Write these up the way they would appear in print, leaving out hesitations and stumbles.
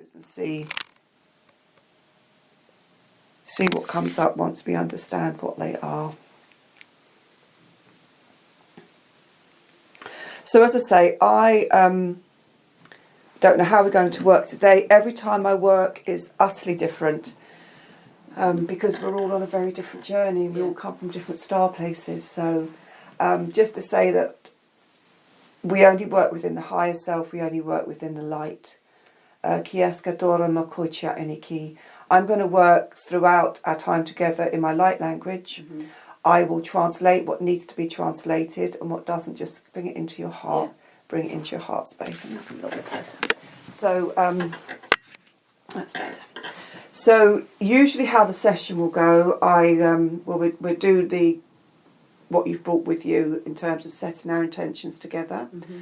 those and see what comes up once we understand what they are. So as I say, I don't know how we're going to work today. Every time I work is utterly different because we're all on a very different journey. We all come from different star places. So just to say that we only work within the higher self, we only work within the light. I'm going to work throughout our time together in my light language. Mm-hmm. I will translate what needs to be translated, and what doesn't, just bring it into your heart. Yeah. Bring it into your heart space. And look a little bit closer. So that's better. So usually how the session will go, we'll do what you've brought with you in terms of setting our intentions together. Mm-hmm.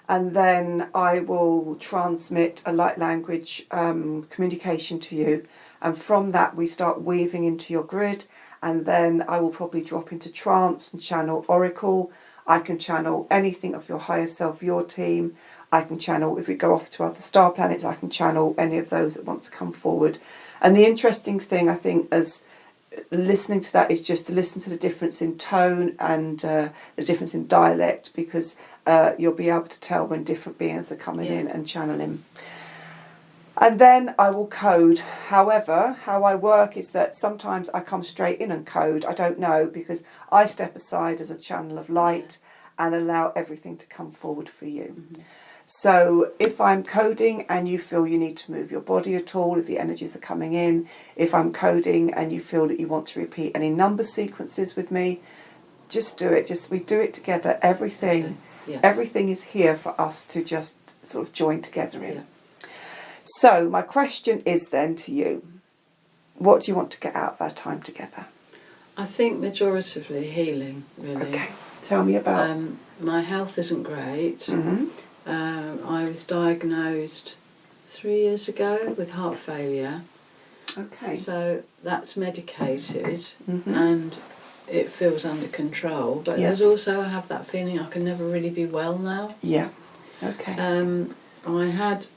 And then I will transmit a light language communication to you. And from that, we start weaving into your grid. And then I will probably drop into trance and channel Oracle. I can channel anything of your higher self, your team. I can channel, if we go off to other star planets, I can channel any of those that want to come forward. And the interesting thing, I think, as listening to that is just to listen to the difference in tone and the difference in dialect, because you'll be able to tell when different beings are coming in and channeling. And then I will code. However, how I work is that sometimes I come straight in and code. I don't know, because I step aside as a channel of light and allow everything to come forward for you. Mm-hmm. So if I'm coding and you feel you need to move your body at all, if the energies are coming in, if I'm coding and you feel that you want to repeat any number sequences with me, just do it. We do it together. Everything is here for us to just sort of join together in. Yeah. So my question is then to you, what do you want to get out of our time together? I think majoritively healing, really. Okay, tell me about... my health isn't great. Mm-hmm. I was diagnosed 3 years ago with heart failure. Okay. So that's medicated, mm-hmm. and it feels under control. But there's also, I have that feeling I can never really be well now. Yeah, okay. I had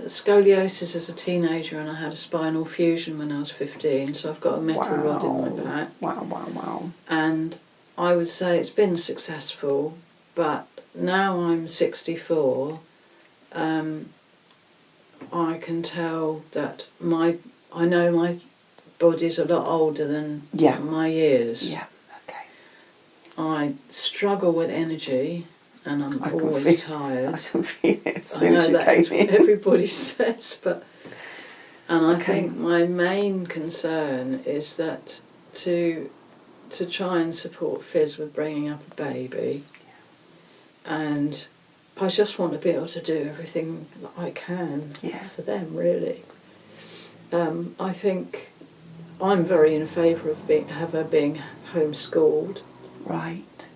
scoliosis as a teenager, and I had a spinal fusion when I was 15, so I've got a metal rod in my back. Wow. And I would say it's been successful, but now I'm 64, I can tell that I know my body's a lot older than my years. Yeah, okay. I struggle with energy, and I'm always tired. I can feel it as soon as you came in. Everybody says, and I think my main concern is that to try and support Fizz with bringing up a baby, and I just want to be able to do everything that I can for them, really. I think I'm very in favour of her being homeschooled. Right.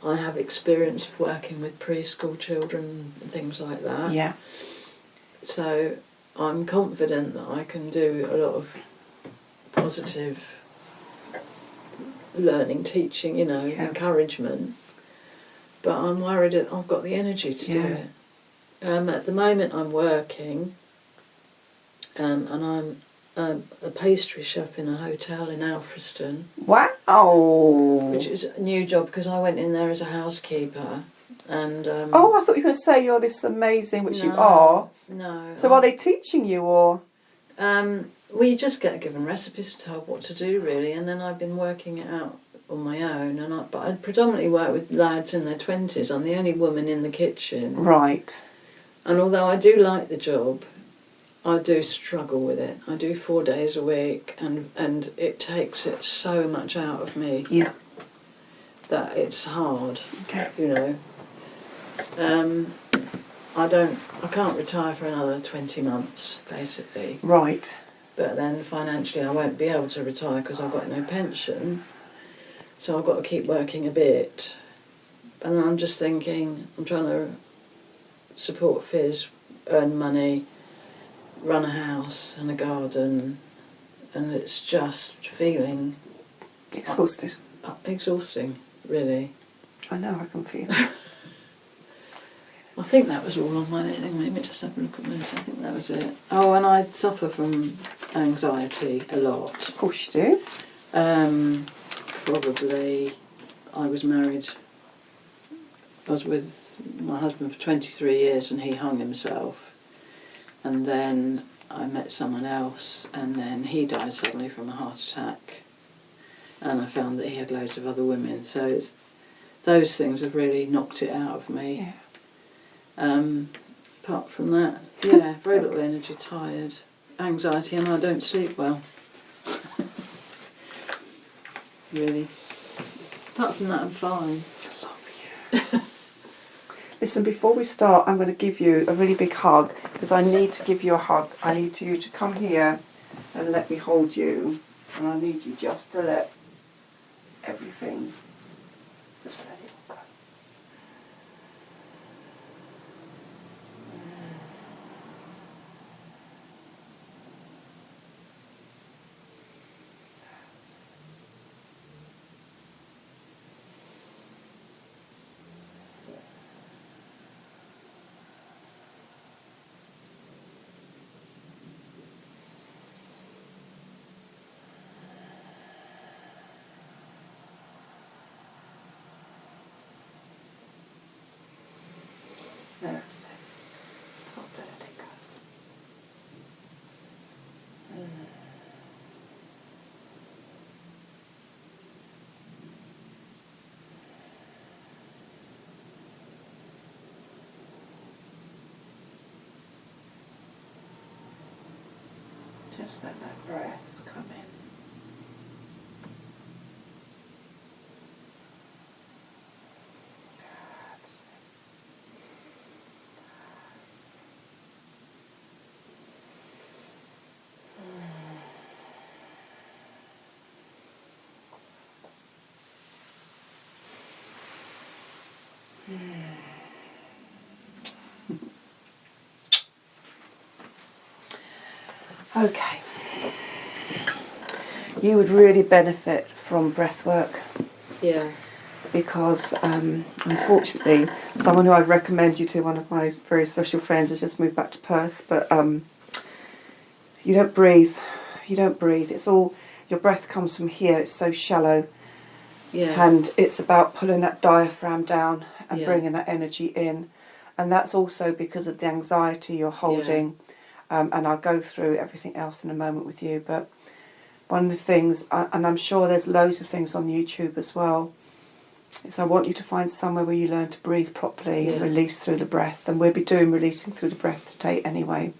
I have experience of working with preschool children and things like that. Yeah. So I'm confident that I can do a lot of positive learning, teaching, encouragement. But I'm worried that I've got the energy to do it. At the moment I'm working, and I'm a pastry chef in a hotel in Alfriston. Wow! Which is a new job because I went in there as a housekeeper. And I thought you were going to say you're this amazing, which you are. No. So are they teaching you, or? We just get given recipes to tell what to do, really, and then I've been working it out on my own. But I predominantly work with lads in their 20s. I'm the only woman in the kitchen. Right. And although I do like the job, I do struggle with it. I do 4 days a week, and it takes it so much out of me. Yeah. That it's hard. Okay. I can't retire for another 20 months, basically. Right. But then financially I won't be able to retire because I've got no pension. So I've got to keep working a bit. And I'm just thinking, I'm trying to support Fizz, earn money, run a house and a garden, and it's just feeling... Exhausted. Exhausting, really. I know, I can feel it. I think that was all on my list. Let me just have a look at this. I think that was it. Oh, and I suffer from anxiety a lot. Of course you do. Probably, I was with my husband for 23 years and he hung himself. And then I met someone else and then he died suddenly from a heart attack. And I found that he had loads of other women. So those things have really knocked it out of me. Yeah. Apart from that, yeah, very little energy, tired, anxiety, and I don't sleep well. Really. Apart from that, I'm fine. Listen, before we start, I'm going to give you a really big hug because I need to give you a hug. I need you to come here and let me hold you. And I need you just to let everything, just let it all go. That's it. Stop, let it go. Just let that breath come in. That's it. Okay. You would really benefit from breath work Yeah. because unfortunately someone who I'd recommend you to, one of my very special friends, has just moved back to Perth, but you don't breathe. It's all, your breath comes from here, it's so shallow. Yeah. And it's about pulling that diaphragm down and Yeah. bringing that energy in. And that's also because of the anxiety you're holding. And I'll go through everything else in a moment with you. But one of the things, and I'm sure there's loads of things on YouTube as well, is I want you to find somewhere where you learn to breathe properly and release through the breath. And we'll be doing releasing through the breath today anyway.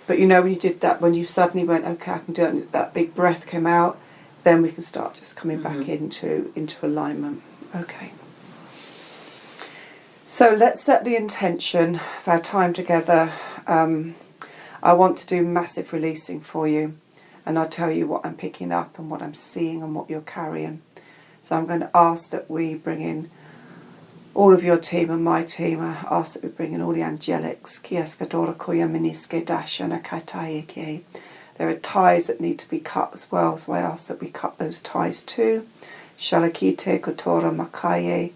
But you know, when you did that, when you suddenly went, okay, I can do it, and that big breath came out, then we can start just coming back into alignment. Okay. So let's set the intention of our time together. I want to do massive releasing for you, and I'll tell you what I'm picking up and what I'm seeing and what you're carrying. So I'm going to ask that we bring in all of your team and my team. I ask that we bring in all the angelics. There are ties that need to be cut as well, so I ask that we cut those ties too. Shalakite kotora makaye.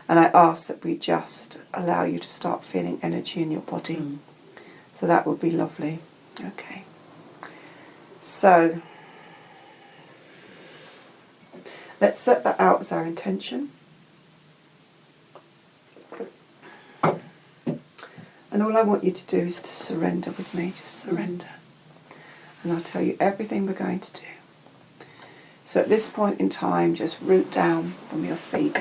And I ask that we just allow you to start feeling energy in your body. So that would be lovely. Okay. So let's set that out as our intention. And all I want you to do is to surrender with me. Just surrender. And I'll tell you everything we're going to do. So at this point in time, just root down from your feet.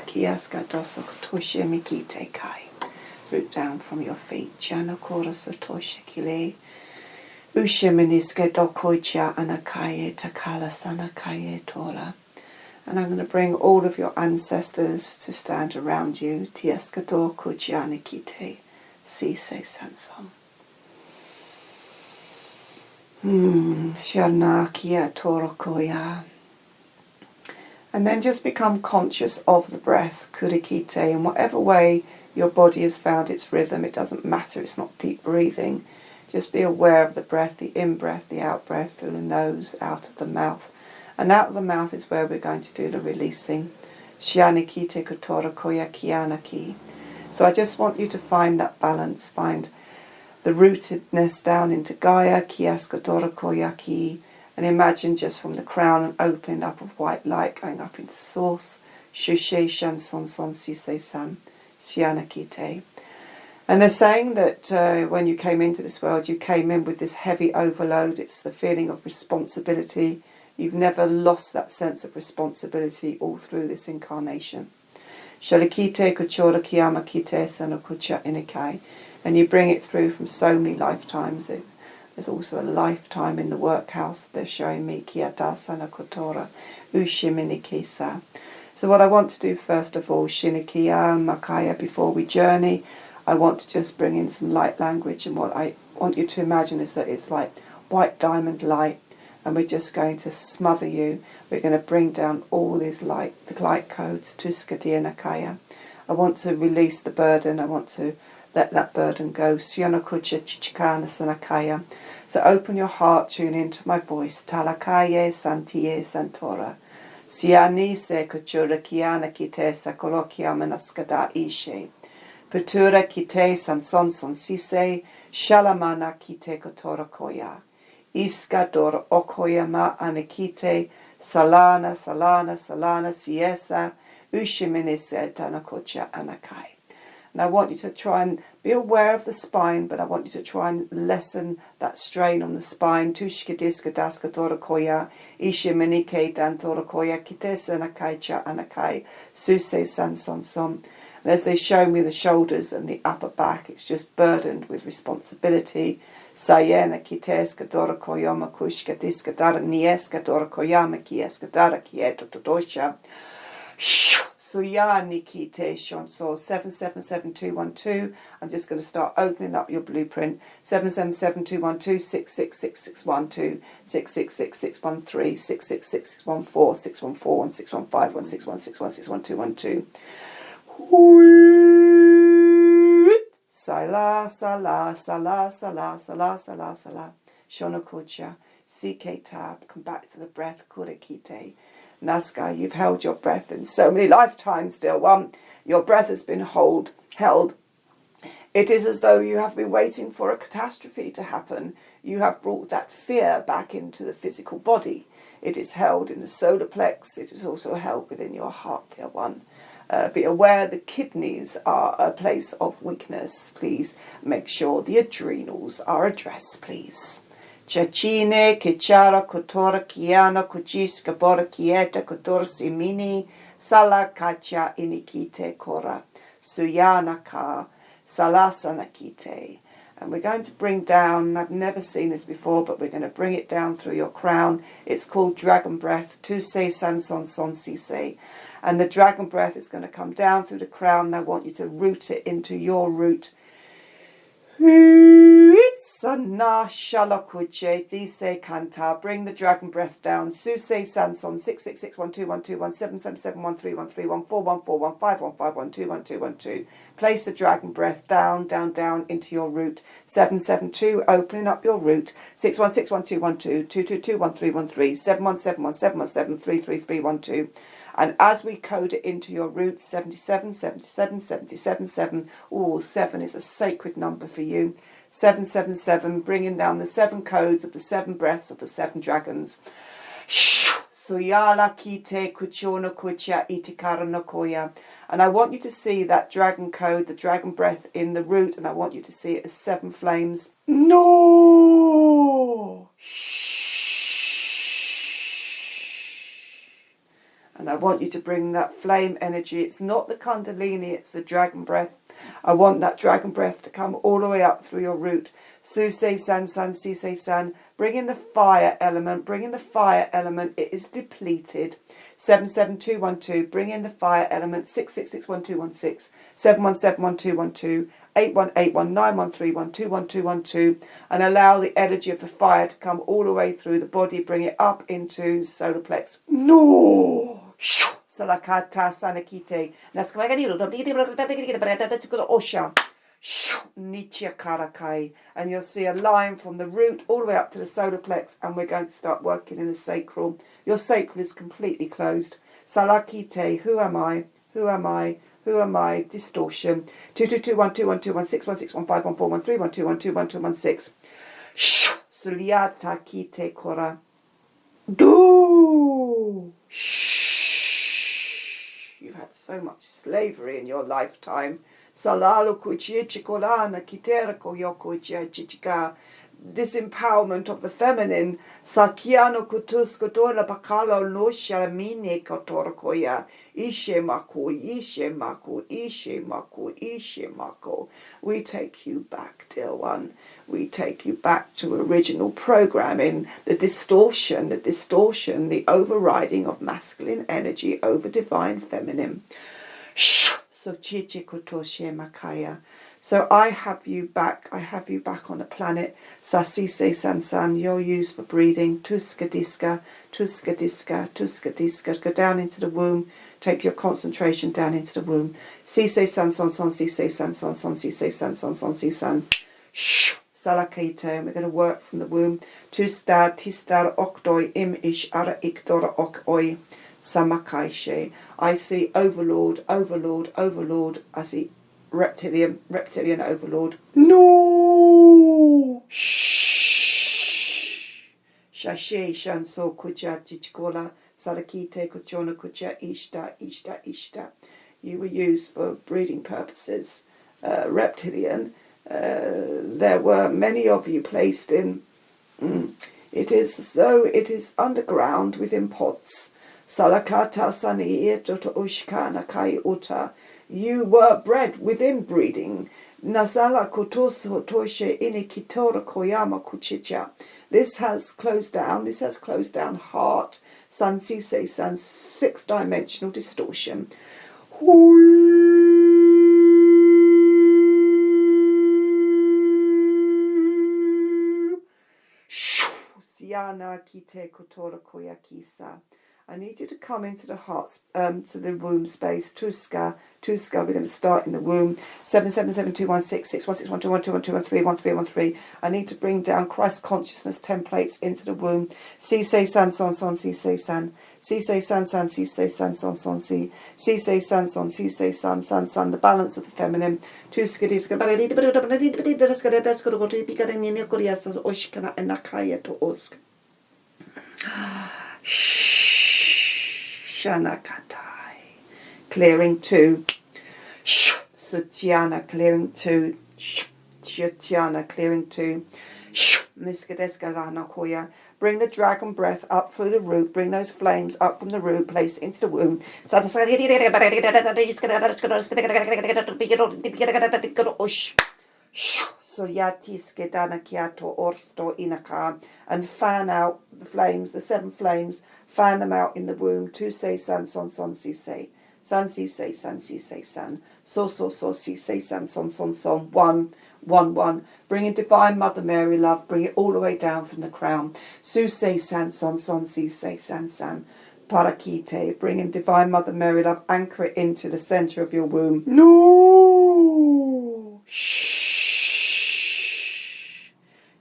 Root down from your feet. And I'm going to bring all of your ancestors to stand around you. And then just become conscious of the breath, kurikite, in whatever way your body has found its rhythm. It doesn't matter, it's not deep breathing. Just be aware of the breath, the in-breath, the out-breath, through the nose, out of the mouth. And out of the mouth is where we're going to do the releasing. Shianikite kotora koya kianaki. So I just want you to find that balance, find the rootedness down into Gaia, Kiaskadora Koyaki, and imagine just from the crown an opening up of white light going up into source, Shushe Shan Son Son Sise San, Sianakite. And they're saying that when you came into this world, you came in with this heavy overload. It's the feeling of responsibility. You've never lost that sense of responsibility all through this incarnation. Shalikite Kuchora Kiyama Kite Sanokucha Inikai. And you bring it through from so many lifetimes. There's also a lifetime in the workhouse. They're showing me Kiyata Sanakotora Ushiminikisa. So what I want to do first of all, Shinikiya Makaya, before we journey, I want to just bring in some light language, and what I want you to imagine is that it's like white diamond light, and we're just going to smother you. We're going to bring down all these light, the light codes, Tuskadiya Nakaya. I want to release the burden. I want to let that burden go. Sionakucha Chichikana Sanakaya. So open your heart, tune into my voice. Talakaye Santiye Santora. Siani se kuchura kiana kite sakolokia manaskada ishe. Petura kite sanson son sise. Shalamana kite kotora koya. Iska dor okoyama anekite. Salana salana salana siesa. Ushiminise tanakocha anakai. And I want you to try and be aware of the spine, but I want you to try and lessen that strain on the spine. Tushkidiska daska torakoya, ishiminike dan torakoya, kitesa nakaicha anakai, suse san son son. And as they show me the shoulders and the upper back, it's just burdened with responsibility. Sayena kiteska torakoyama kushka diska dara nieska torakoyama kieska dara kieto todosha. Suyani Kite Shonso 777212. I'm just going to start opening up your blueprint. 777212 666612 666613 666614 614 1651 616161612 Sala Sala Sala Sala Sala Sala Sala Shonakucha CK tab. Come back to the breath. Kurekite. Naska, you've held your breath in so many lifetimes, dear one. Your breath has been held. It is as though you have been waiting for a catastrophe to happen. You have brought that fear back into the physical body. It is held in the solar plex. It is also held within your heart, dear one. Be aware the kidneys are a place of weakness. Please make sure the adrenals are addressed, please. Chachine, Kichara, Kotora, Kiana, Kuchiska, Bora, Kieta, Kotor, Simini, Sala, Kacha, Inikite, Kora, Suyanaka, Salasanakite. And we're going to bring down, I've never seen this before, but we're going to bring it down through your crown. It's called Dragon Breath, Tuse Sanson Son Sise. And the Dragon Breath is going to come down through the crown. And I want you to root it into your root. Sana Shalakuche Dise Kanta. Bring the dragon breath down. Suse Sanson 66612121777131314141515121212. Place the dragon breath down, down, down into your root. 772, opening up your root. 6161212 2221313 7171717333312. And as we code it into your root, 77, 77, 77, 7. Oh, 7 is a sacred number for you. 777, bringing down the 7 codes of the 7 breaths of the 7 dragons. Suyala kite kuchona kucha itikara nokoya. And I want you to see that dragon code, the dragon breath in the root, and I want you to see it as 7 flames. No! And I want you to bring that flame energy. It's not the Kundalini, it's the dragon breath. I want that dragon breath to come all the way up through your root. Suse san san sise san. Bring in the fire element. Bring in the fire element. It is depleted. 77212. Bring in the fire element. 6661216. 7171212. 81819131211212. And allow the energy of the fire to come all the way through the body. Bring it up into solar plex. No! Salakata sanakite. Osha. Nichia karakai. And you'll see a line from the root all the way up to the solar plex, and we're going to start working in the sacral. Your sacral is completely closed. Salakite, who am I? Who am I? Who am I? Distortion. 2221212161615141312121216. Suliata kite kora. Do. You've had so much slavery in your lifetime. Salalo kuchichikolana kiterako yokuchia chichika. Disempowerment of the feminine. Sakiano kutus kotola pakalo no shalamine kotorkoya. Ishe mako. We take you back, dear one. We take you back to original programming, the distortion, the overriding of masculine energy over divine feminine. So I have you back on the planet. Sasise Sansan, you're used for breathing. Tuskadiska. Go down into the womb. Take your concentration down into the womb. Sise Sanson, Sise Sanson, Sise Sanson, Sisan. Salakite, and we're going to work from the womb. Tustar, Tistar, Okdoi, Im Ish, Ara Ikdor, Okoi, Samakaishe. I see overlord. I see reptilian overlord. No! Shashe, Shanso, Kuja, Chichkola, Sarakite, Kuchona, Kucha, Ishta. You were used for breeding purposes. Reptilian. There were many of you placed in. It is as though it is underground within pots. Salakata sani to ushkana kai uta. You were bred within breeding. Nasala kotoso toshe inikitora koyama kuchicha. This has closed down heart. Sansise sans sixth dimensional distortion. Siana kite kotora koyakisa. I need you to come into the heart, to the womb space. Tuska. We're going to start in the womb. 777216616121212131313. I need to bring down Christ consciousness templates into the womb. Sise san son son sise san. Sise san san sise san son son si. Sise san son sise san san san. The balance of the feminine. Tuska diska. Oshkana enakaya to osk. Shanakatai. Clearing 2. Sutyana clearing 2. Shutyana clearing 2. Miskadeska koya. Bring the dragon breath up through the root. Bring those flames up from the root. Place it into the womb. Soyatis gedana kiato orsto inaka, and fan out the flames, the 7 flames, fan them out in the womb. Tu say san son son si say. San si say san si say san. So si say san son son son. 1. Bring in Divine Mother Mary love, bring it all the way down from the crown. Su say san son son si say san san. Parakite, bring in Divine Mother Mary love, anchor it into the centre of your womb. No!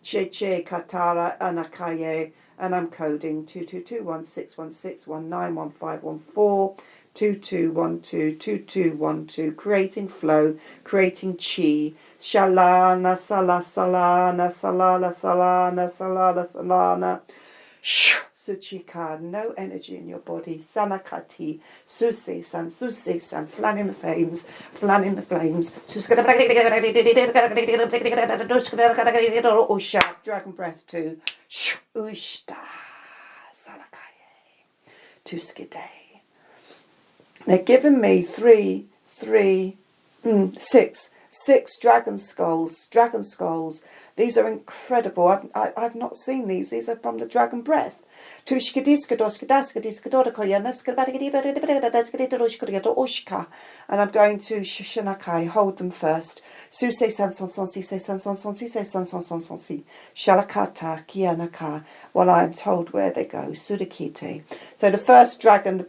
Cheche Katara Anakaye, and I'm coding 2221616191514 2212, creating flow, creating chi. Shalana salana salana. Suchika, no energy in your body. Sanakati, suse san, flan in the flames. Dragon breath 2. Ushta, salakaye, tuskide. They're giving me 6 dragon skulls. These are incredible. I've not seen these. These are from the dragon breath. And I'm going to Shanakai, hold them first. Suse san son son si Shalakata kianaka, while I am told where they go. Sudakite. So the first dragon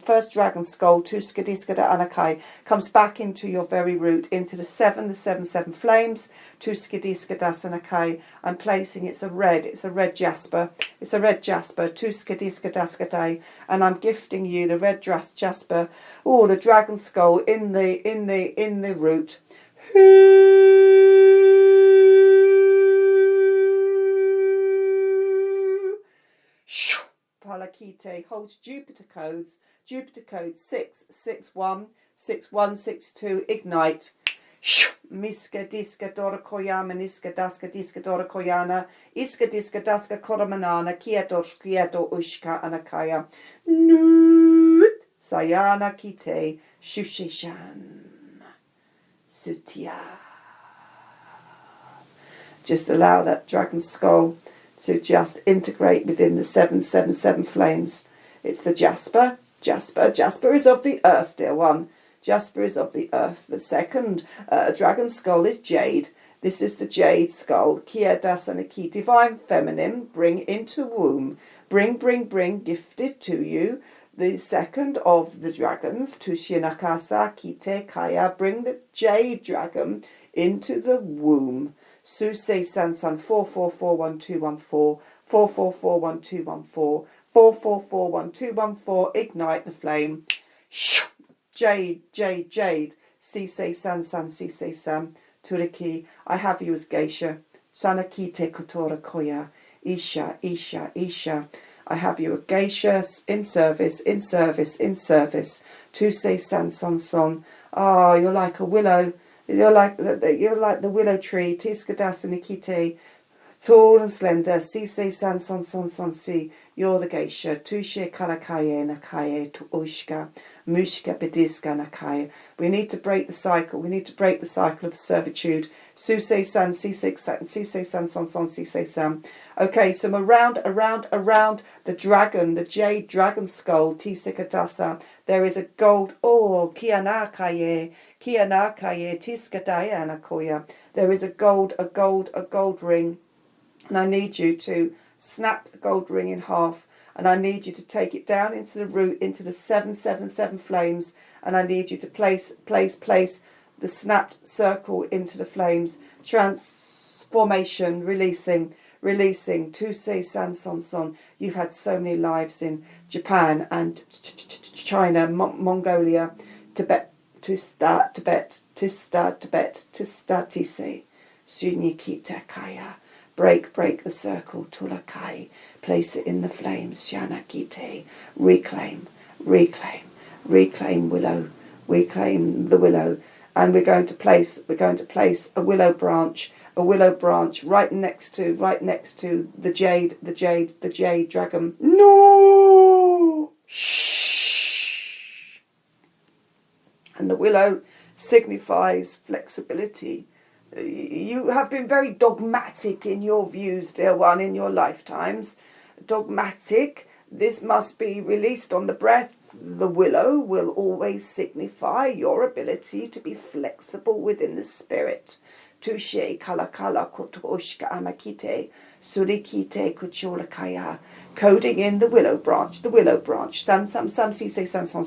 skull, Tuskadiskada Anakai, comes back into your very root, into the 7 flames, Tuskadiskada Anakai. I'm placing it's a red jasper. It's a red jasper, tuska diska daska day, and I'm gifting you the red jasper, the dragon skull in the root. Palakite holds Jupiter codes 6616162 ignite. Miska diska dora koyama niska diska dora koyana iska diska daska koramanana kiador ushka anakaya nut sayana kite shushishan sutia. Just allow that dragon skull to just integrate within the 777 flames. It's the Jasper. Jasper is of the earth, dear one. Jasper is of the earth. The second dragon skull is jade. This is the jade skull. Kia dasanaki, divine feminine, bring into womb. Bring, gifted to you. The second of the dragons, Tushinakasa Kite Kaya, bring the jade dragon into the womb. Suse Sansan 44412114 44412114 44412114 ignite the flame. Jade Sise Sansan Sise Sam Turiki. I have you as geisha. Sanakite Kotora Koya. Isha. I have you a geisha in service. Tuse Sansan Son. Ah, you're like a willow. You're like the willow tree, Tiskadas and Nikite, tall and slender, Sise San Son Si, you're the geisha, Tushe Kalakaye Nakaye to Ushka, Mushka Bediska Nakaye. We need to break the cycle. Of servitude. Suse San, Sise San Son Sise San. Okay, so around the dragon, the jade dragon skull, Tisikadasa, there is a gold Kianakaye, Tiskadaya Nakoya. There is a gold ring. And I need you to snap the gold ring in half, and I need you to take it down into the root, into the 777 flames, and I need you to place the snapped circle into the flames. Transformation, releasing. Tuse San Son. You've had so many lives in Japan and China, Mongolia, Tibet, Tibet, Tise, Sunikita Kaya. Break the circle, Tulakai. Place it in the flames, Shanakite. Reclaim willow. Reclaim the willow. And we're going to place a willow branch right next to the jade dragon. No! Shh. And the willow signifies flexibility. You have been very dogmatic in your views, dear one, in your lifetimes. Dogmatic. This must be released on the breath. The willow will always signify your ability to be flexible within the spirit. Tushe kalakala kotoshka amakite surikite kucholakaya. Coding in the willow branch. San sam sise san son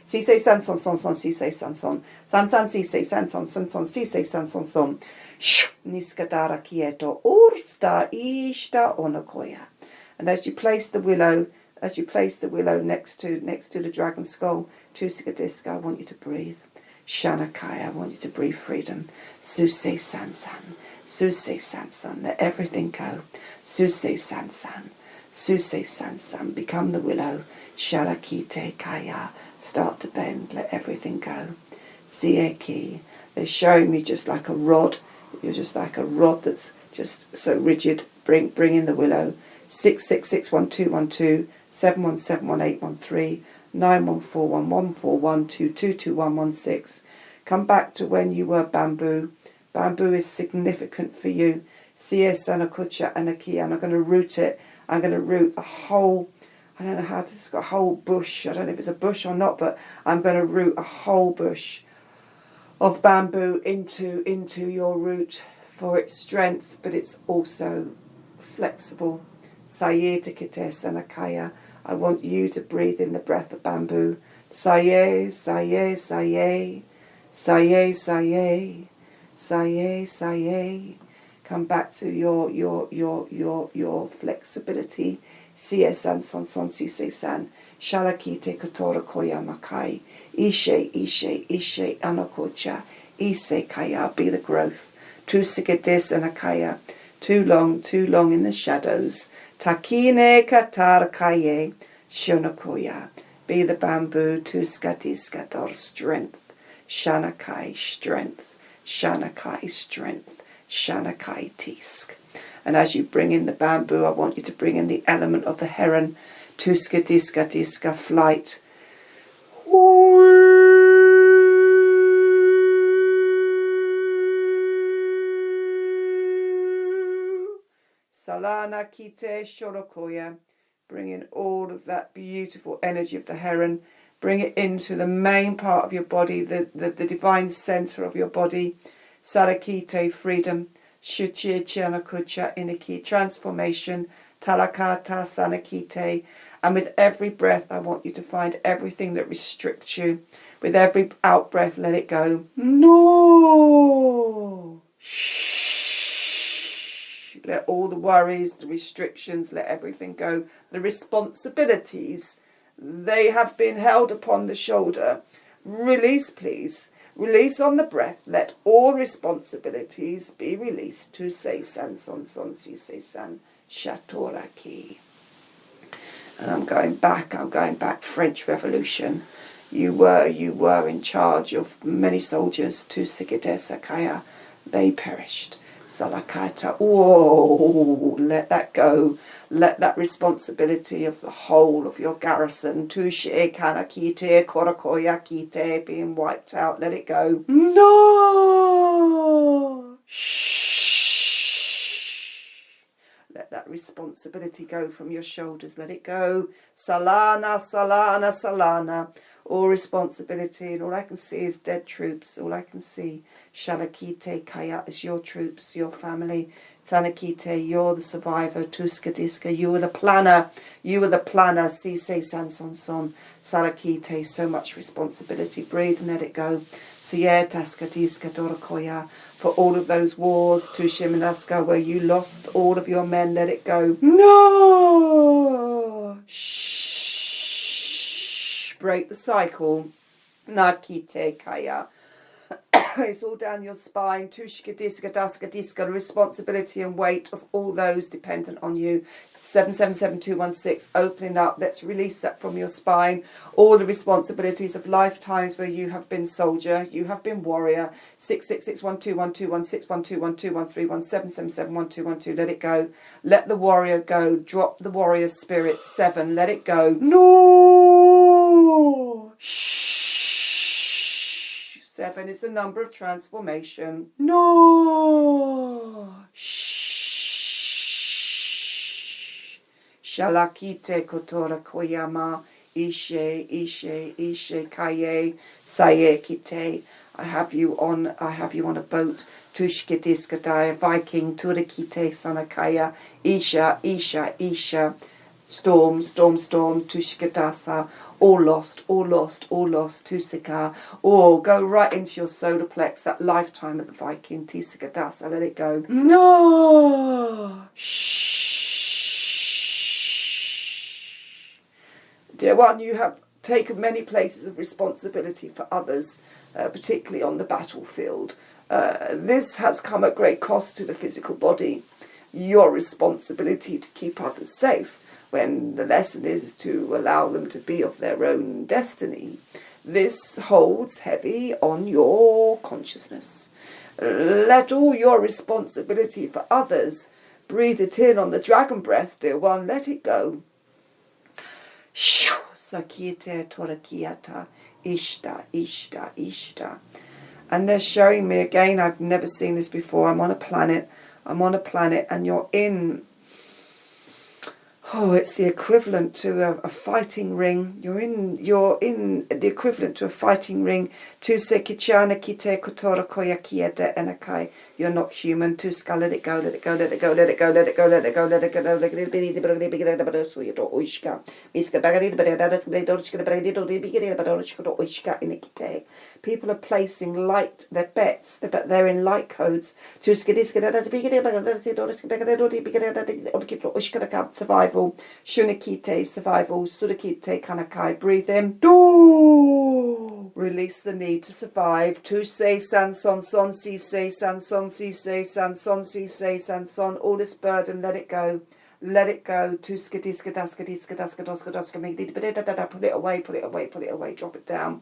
sise san son sise san son san sise san son sise san son niskadara quieto ursta ishta onakoya. And as you place the willow next to the dragon skull, Tusikadiska, I want you to breathe. Shanakaya, I want you to breathe freedom. Suse Sansan, let everything go. Suse Sansan, become the willow. Sharakite Kaya, start to bend, let everything go. Sieki, they're showing me just like a rod. You're just like a rod that's just so rigid. Bring in the willow. 666121 71711813 91411412222116. Come back to when you were bamboo. Bamboo is significant for you. CS Sanakucha Anaki, and I'm going to root it. I'm going to root a whole, I don't know how to describe, a whole bush. I don't know if it's a bush or not, but I'm going to root a whole bush of bamboo into your root for its strength, but it's also flexible. Sayetikite Sanakaya. I want you to breathe in the breath of bamboo. Saye, saye, saye, saye, saye, saye, saye. Come back to your flexibility. Sie-san son son si-se-san. Shalakite kotora koya makai. Ishe anakocha. Ise kaya, be the growth. Tu sigadis anakaya. Too long in the shadows. Takine katar kaye. Shonakoya. Be the bamboo. Tu skatis skator, strength. Shanakai, strength. Shanakai, strength. Shanakai, tisk. And as you bring in the bamboo, I want you to bring in the element of the heron. Tuska diska diska, flight. Salana kite shorokoya. Bring in all of that beautiful energy of the heron. Bring it into the main part of your body, the divine center of your body. Sarakite, freedom. Shuchie Chianakucha Iniki, transformation, Talakata Sanakite. And with every breath, I want you to find everything that restricts you. With every out breath, let it go. No. Shh. Let all the worries, the restrictions, let everything go. The responsibilities, they have been held upon the shoulder. Release, please. Release on the breath. Let all responsibilities be released. Tu sei san son son si sei san shatoraki. And I'm going back. French Revolution. You were in charge of many soldiers. Tu sigidesa kaya. They perished. Salakata. Whoa, let that go. Let that responsibility of the whole of your garrison, Tushe Kanakite, Korakoyakite, being wiped out, let it go. No! Shh. Let that responsibility go from your shoulders, let it go. Salana, Salana, Salana. All responsibility, and all I can see is dead troops. All I can see, Shalakite Kaya, is your troops, your family. Tanakite, you're the survivor. Tuskadiska, you were the planner. You were the planner. Sise Sanson Son. Sarakite, so much responsibility. Breathe and let it go. Siye Taskadiska Dorakoya. For all of those wars, Tushiminaska, where you lost all of your men, let it go. No! Shh. Break the cycle. Nakite Kaya. It's all down your spine. Tushka diska daska diska. The responsibility and weight of all those dependent on you. 777216. Opening up. Let's release that from your spine. All the responsibilities of lifetimes where you have been soldier, you have been warrior. 666121216121317771212. Let it go. Let the warrior go. Drop the warrior spirit. 7. Let it go. No. Shh. 7 is the number of transformation. No. Shh. Shalakite kotora koyama. Ishe kaye saye kite. I have you on a boat. Tushkitiskataya Viking Turakite Sanakaya. Isha. Storm, Tushkadasa, all lost, Tusika. Oh, go right into your solar plex, that lifetime of the Viking, Tisikadasa, let it go. No! Shh. Dear one, you have taken many places of responsibility for others, particularly on the battlefield. This has come at great cost to the physical body. Your responsibility to keep others safe, when the lesson is to allow them to be of their own destiny. This holds heavy on your consciousness. Let all your responsibility for others, breathe it in on the dragon breath, dear one, let it go. Sakite torakiata, ishta. And they're showing me again, I've never seen this before, I'm on a planet, and you're in Oh, it's the equivalent to a fighting ring. You're in the equivalent to a fighting ring. Tu se kichana kite kotora koya kiete enakai. You're not human. Tu ska let it go, let it go, let it go, let it go, let it go, let it go, let it go, let it go, uishka. Miska bagadi the people are placing light, their bets, but they're in light codes. Survival, shunikite, survival, sudakite, kanakai, breathe in. Do release the need to survive. Tu say san son son si say san son si say san son si say san son. All this burden, let it go. Let it go. Put it away, put it away, put it away, drop it down.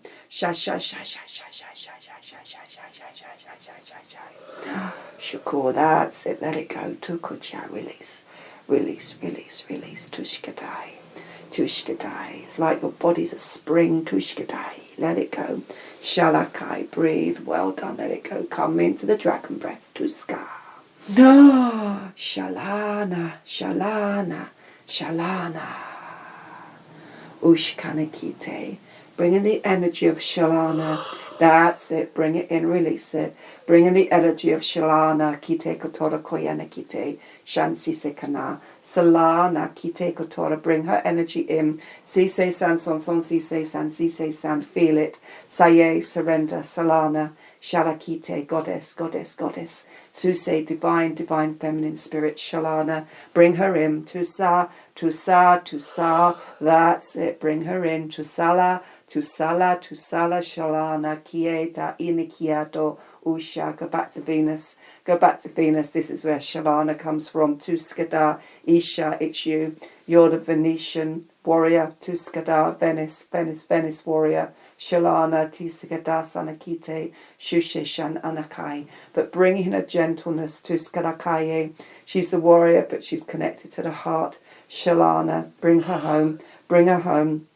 Shukur, that's it, let it go. Tukucha, release. Release, release, release. Tushkatai. Tushkatai. It's like your body's a spring. Tushkatai. Let it go. Shalakai. Breathe. Well done. Let it go. Come into the dragon breath. Tuska. No. Shalana. Shalana. Shalana. Ushkanakite. Bring in the energy of Shalana. That's it. Bring it in. Release it. Bring in the energy of Shalana. Kite kotora koyana kite. Shansi sekana. Salana kite kotora. Bring her energy in. Sise san son son sise san sise san. Feel it. Saye surrender. Salana. Shalakite, goddess, goddess, goddess. Suse, divine, divine feminine spirit. Shalana. Bring her in. Tusa, tusa, tusa. That's it. Bring her in. Tusala, tusala, tusala. Shalana. Kieta, inikiato. Usha. Go back to Venus. Go back to Venus. This is where Shalana comes from. Tuskada, Isha, it's you. You're the Venetian warrior. Tuskada, Venice, Venice, Venice warrior. Shalana, Tisigada, Sanakite, Shushishan, Anakai. But bring in a gentleness to Skadakaye. She's the warrior, but she's connected to the heart. Shalana, bring her home. Bring her home.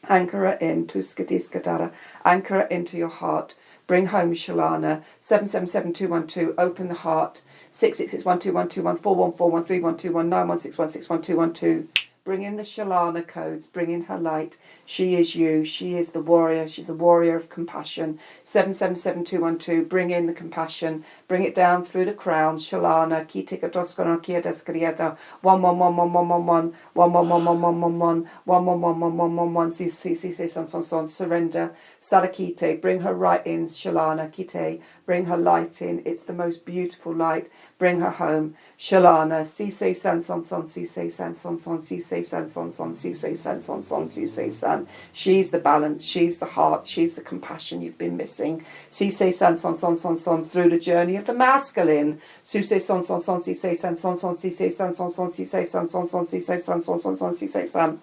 Anchor her in. Tuskadiskadara. Anchor her into your heart. Bring home Shalana. 777212. Open the heart. 6661212 4141312 9161611212. Bring in the Shalana codes. Bring in her light. She is you. She is the warrior. She's the warrior of compassion. 777212. Bring in the compassion. Bring it down through the crown. Shalana. Kitika doskona kia deskarieta. 11111111. 11111111. 111111. See, son. Surrender. Salakite. Bring her right in. Shalana. Kite. Bring her light in. It's the most beautiful light. Bring her home. Shalana. Si san son. Si san son. Si san son. Si san son. Si san. She's the balance. She's the heart. She's the compassion you've been missing. Si san son. Through the journey of the masculine. Su se son. Si san son. Si san son. Si san son. Si san son. Si san.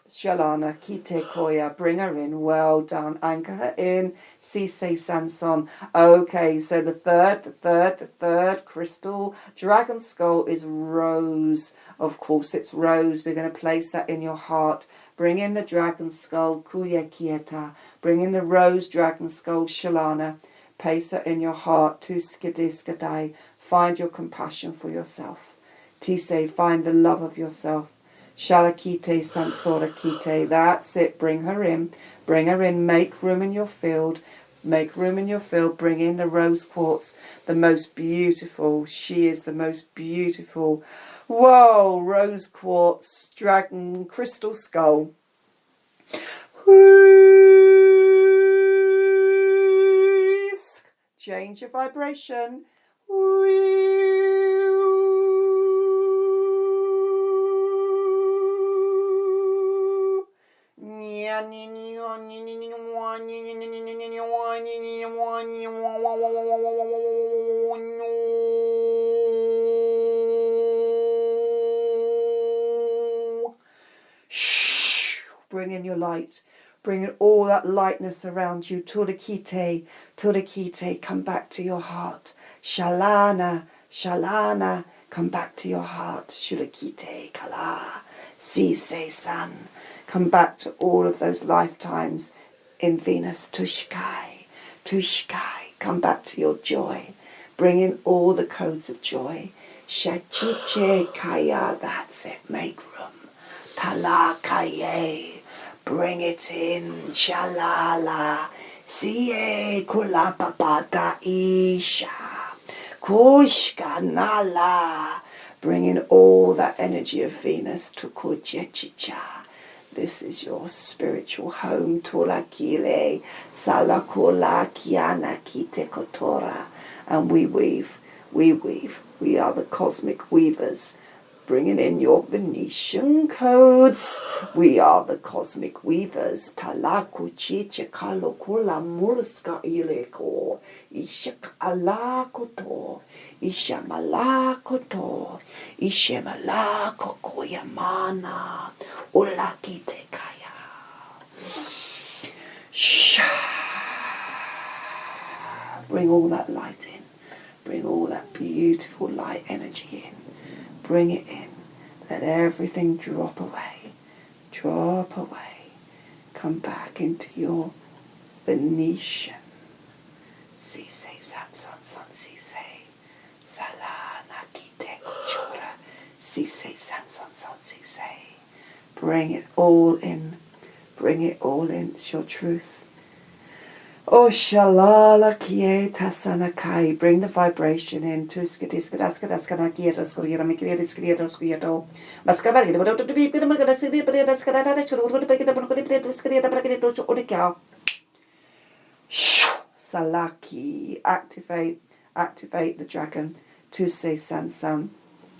Shalana, Kite Koya, bring her in. Well done. Anchor her in. Sise Sanson. Okay, so the third crystal dragon skull is rose. Of course, it's rose. We're going to place that in your heart. Bring in the dragon skull, Kuya Kieta. Bring in the rose dragon skull, Shalana. Place it in your heart. Tuskadiskadai. Find your compassion for yourself. Tise, find the love of yourself. Shalakite Sansora Kite. That's it. Bring her in. Bring her in. Make room in your field. Make room in your field. Bring in the rose quartz. The most beautiful. She is the most beautiful. Whoa, rose quartz, dragon, crystal skull. Change your vibration. Bring in your light. Bring in all that lightness around you. Turikite, come back to your heart. Shalana, come back to your heart. Shurikite, kala, sise san. Come back to all of those lifetimes in Venus. Tushkai, come back to your joy. Bring in all the codes of joy. Shachiche kaya, that's it. Make room. kalakaye. Bring it in, shalala. Siye kulapapata isha. Kushkanala. Bring in all that energy of Venus to Kuchechicha. This is your spiritual home, Tulakile, Salakula, Kiana, Kite Kotora. And we weave. We are the cosmic weavers. Bringing in your Venetian codes. We are the cosmic weavers. Talaku chiche kalokula mulaska ileko. Ishak alakoto. Ishamalakoto. Ishamalakokoyamana. Ulakite kaya. Bring all that light in. Bring all that beautiful light energy in. Bring it in. Let everything drop away. Drop away. Come back into your Venetian. Sise Sanson Son Sise. Salana Kite Kuchura. Sise Sanson Son Sise. Bring it all in. Bring it all in. It's your truth. Oh, shalala kieta sanakai. Bring the vibration in. Salaki. Activate the dragon. Tuse Sansan.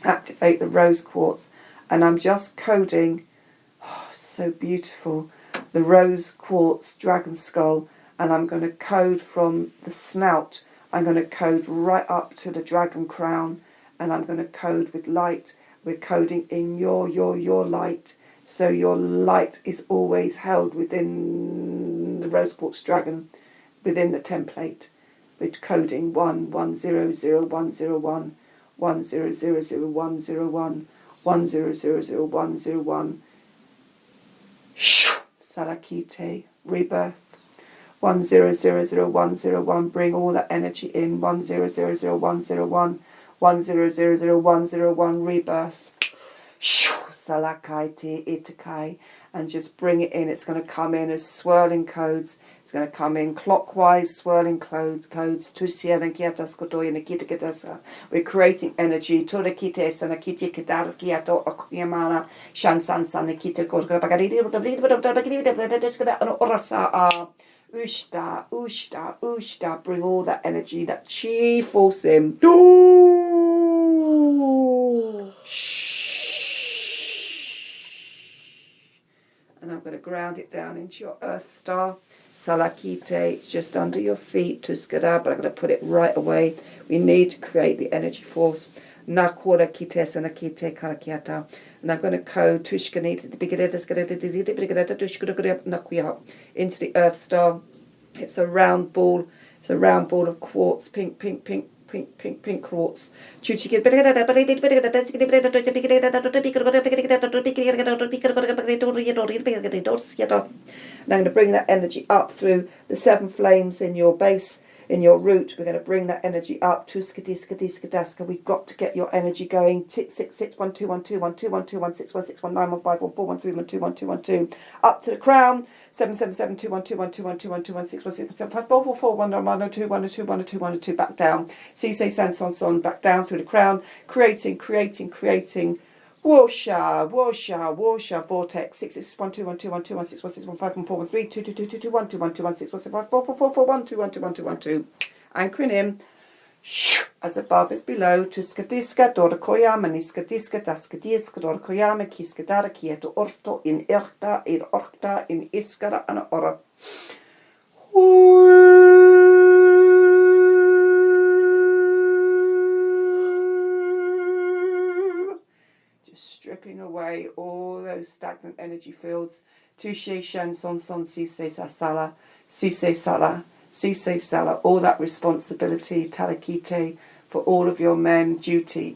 Activate the rose quartz. And I'm just coding. Oh, so beautiful. The rose quartz dragon skull. And I'm going to code from the snout. I'm going to code right up to the dragon crown. And I'm going to code with light. We're coding in your light. So your light is always held within the rose quartz dragon, within the template. We're coding 1100101, 1000101, 1000101. Salakite, rebirth. 1000101. Bring all that energy in. 1000101, 1000101. Rebirth. Salakaite itakai. And just bring it in. It's going to come in as swirling codes. It's going to come in clockwise, swirling codes. We're creating energy. Ushta, bring all that energy, that chi force in. And I'm going to ground it down into your earth star. Salakite, it's just under your feet, Tuskada, but I'm going to put it right away. We need to create the energy force. Nakura kite sanakite karakiata. And I'm going to code into the earth star. It's a round ball. It's a round ball of quartz, pink quartz. And I'm going to bring that energy up through the 7 flames in your base. In your root, we're going to bring that energy up to skadiskadaska. We've got to get your energy going. 666121212161619151413121212. Up to the crown. 7772121211616174441102102102102. Back down. Sise Sanson Son. Back down through the crown. Creating. Wosha, vortex, 6612121211616151413222221211616154441212112. Anchoring in, as above is below, to skadiska, dorkoyama, niskadiska, daskadiska, dorkoyama, kiskadara, kieto orto, in irta, in iskara, and ora. Stripping away all those stagnant energy fields. Touche Shan Son Son Sise Sala, Sise Sala, Sise Sala, all that responsibility, Talakite, for all of your men, duty.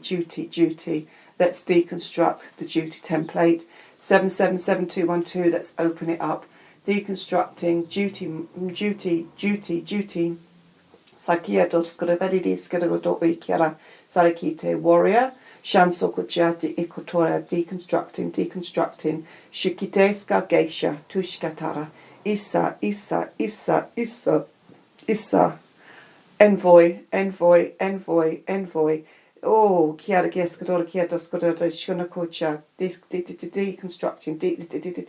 Let's deconstruct the duty template. 777212, let's open it up. Deconstructing duty. Sakia dos Gravedi Skadago Ikiara, Sarakite, warrior. Shansokujati ikotora, deconstructing. Shikiteska geisha, tushkatara. Isa. Envoy. Oh, kiara geskadora, kiata skadora, shunakocha, deconstructing,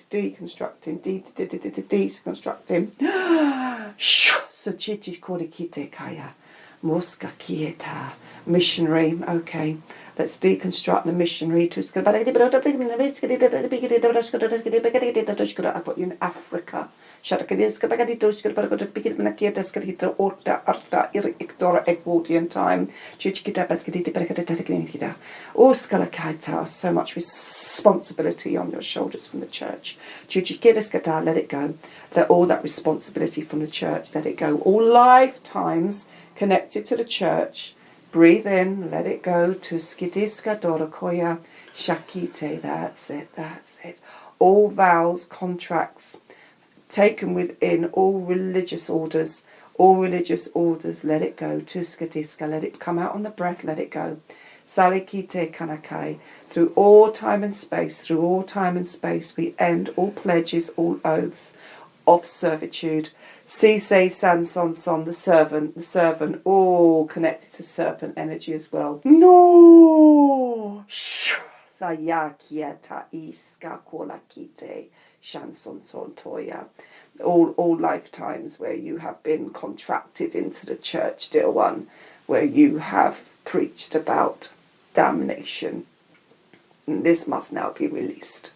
deconstructing. So chichi kore kite kaya. Mosca kieta. Missionary. Okay. Let's deconstruct the missionary to I put you in Africa. Edwardian time. So much responsibility on your shoulders from the church. Let it go. Let all that responsibility from the church, let it go. All lifetimes connected to the church. Breathe in, let it go to Skidiska Dorokoya Shakite. That's it. All vows, contracts taken within all religious orders, let it go to Skidiska. Let it come out on the breath, let it go. Salikite Kanakai. Through all time and space, we end all pledges, all oaths of servitude. Sisei Sanson, the servant, all connected to serpent energy as well. No! Sayakieta iska kolakite Shanson Toya. All lifetimes where you have been contracted into the church, dear one, where you have preached about damnation. This must now be released.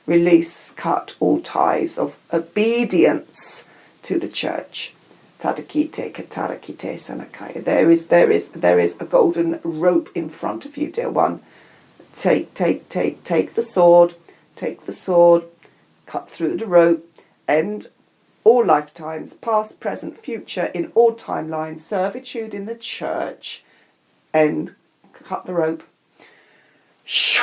Release, cut all ties of obedience to the church. There is a golden rope in front of you, dear one. Take the sword, cut through the rope, end all lifetimes, past, present, future, in all timelines, servitude in the church, and cut the rope. Free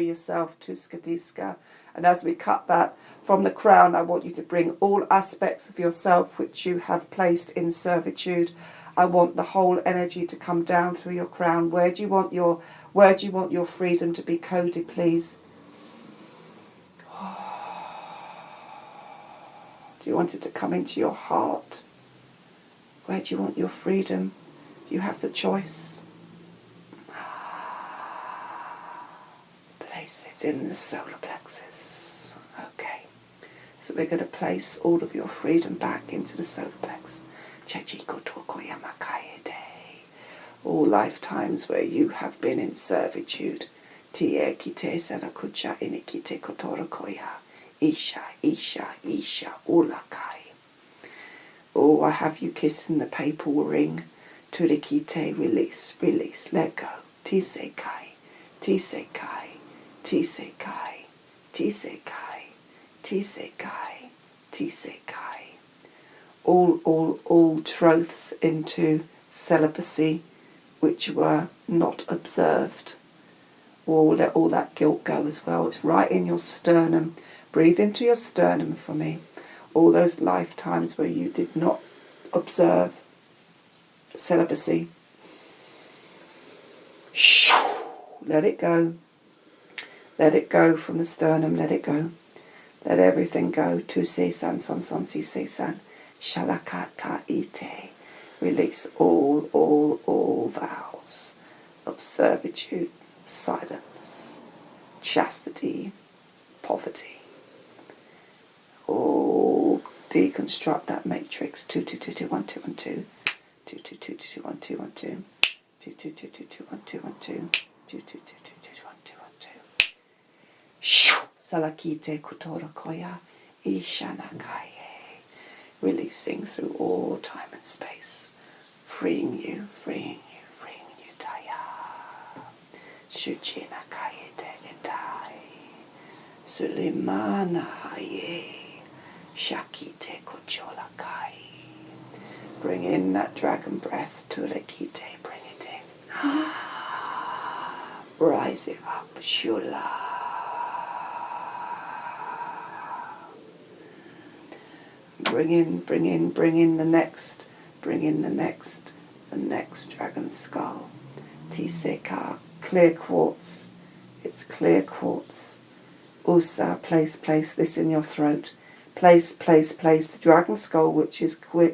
yourself to Skadiska. And as we cut that from the crown, I want you to bring all aspects of yourself which you have placed in servitude. I want the whole energy to come down through your crown. Where do you want your freedom to be coded, please? Do you want it to come into your heart? Where do you want your freedom? You have the choice. Place it in the solar plexus. Okay. So we're going to place all of your freedom back into the solar plexus. All lifetimes where you have been in servitude. Isha, ulakai. Oh, I have you kissing the papal ring. Turikite, release, let go. Tisekai. All troths into celibacy which were not observed. Let all that guilt go as well. It's right in your sternum. Breathe into your sternum for me. All those lifetimes where you did not observe celibacy. Let it go. Let it go from the sternum. Let it go. Let everything go. Tu se san son si se san. Shalakata ite. Release all vows of servitude, silence, chastity, poverty. Oh, deconstruct that matrix. 2 2 2 2 1 2 1 2. 2 2 2 2 1 2 1 2. 2 2 2 2 2 1 2 1 2. 2 2 2 2 2 1 2 1 2. Salakite kutora koya ishanakaye. Releasing through all time and space. Freeing you. Daya. Shuchinakaye tenetai. Sulimana haye. Shakite kocholakai. Bring in that dragon breath. Turekite. Bring it in. Rise it up. Shula. Bring in the next, the next dragon skull. Tiseka, clear quartz. It's clear quartz. Usa, place this in your throat. Place the dragon skull, which is clear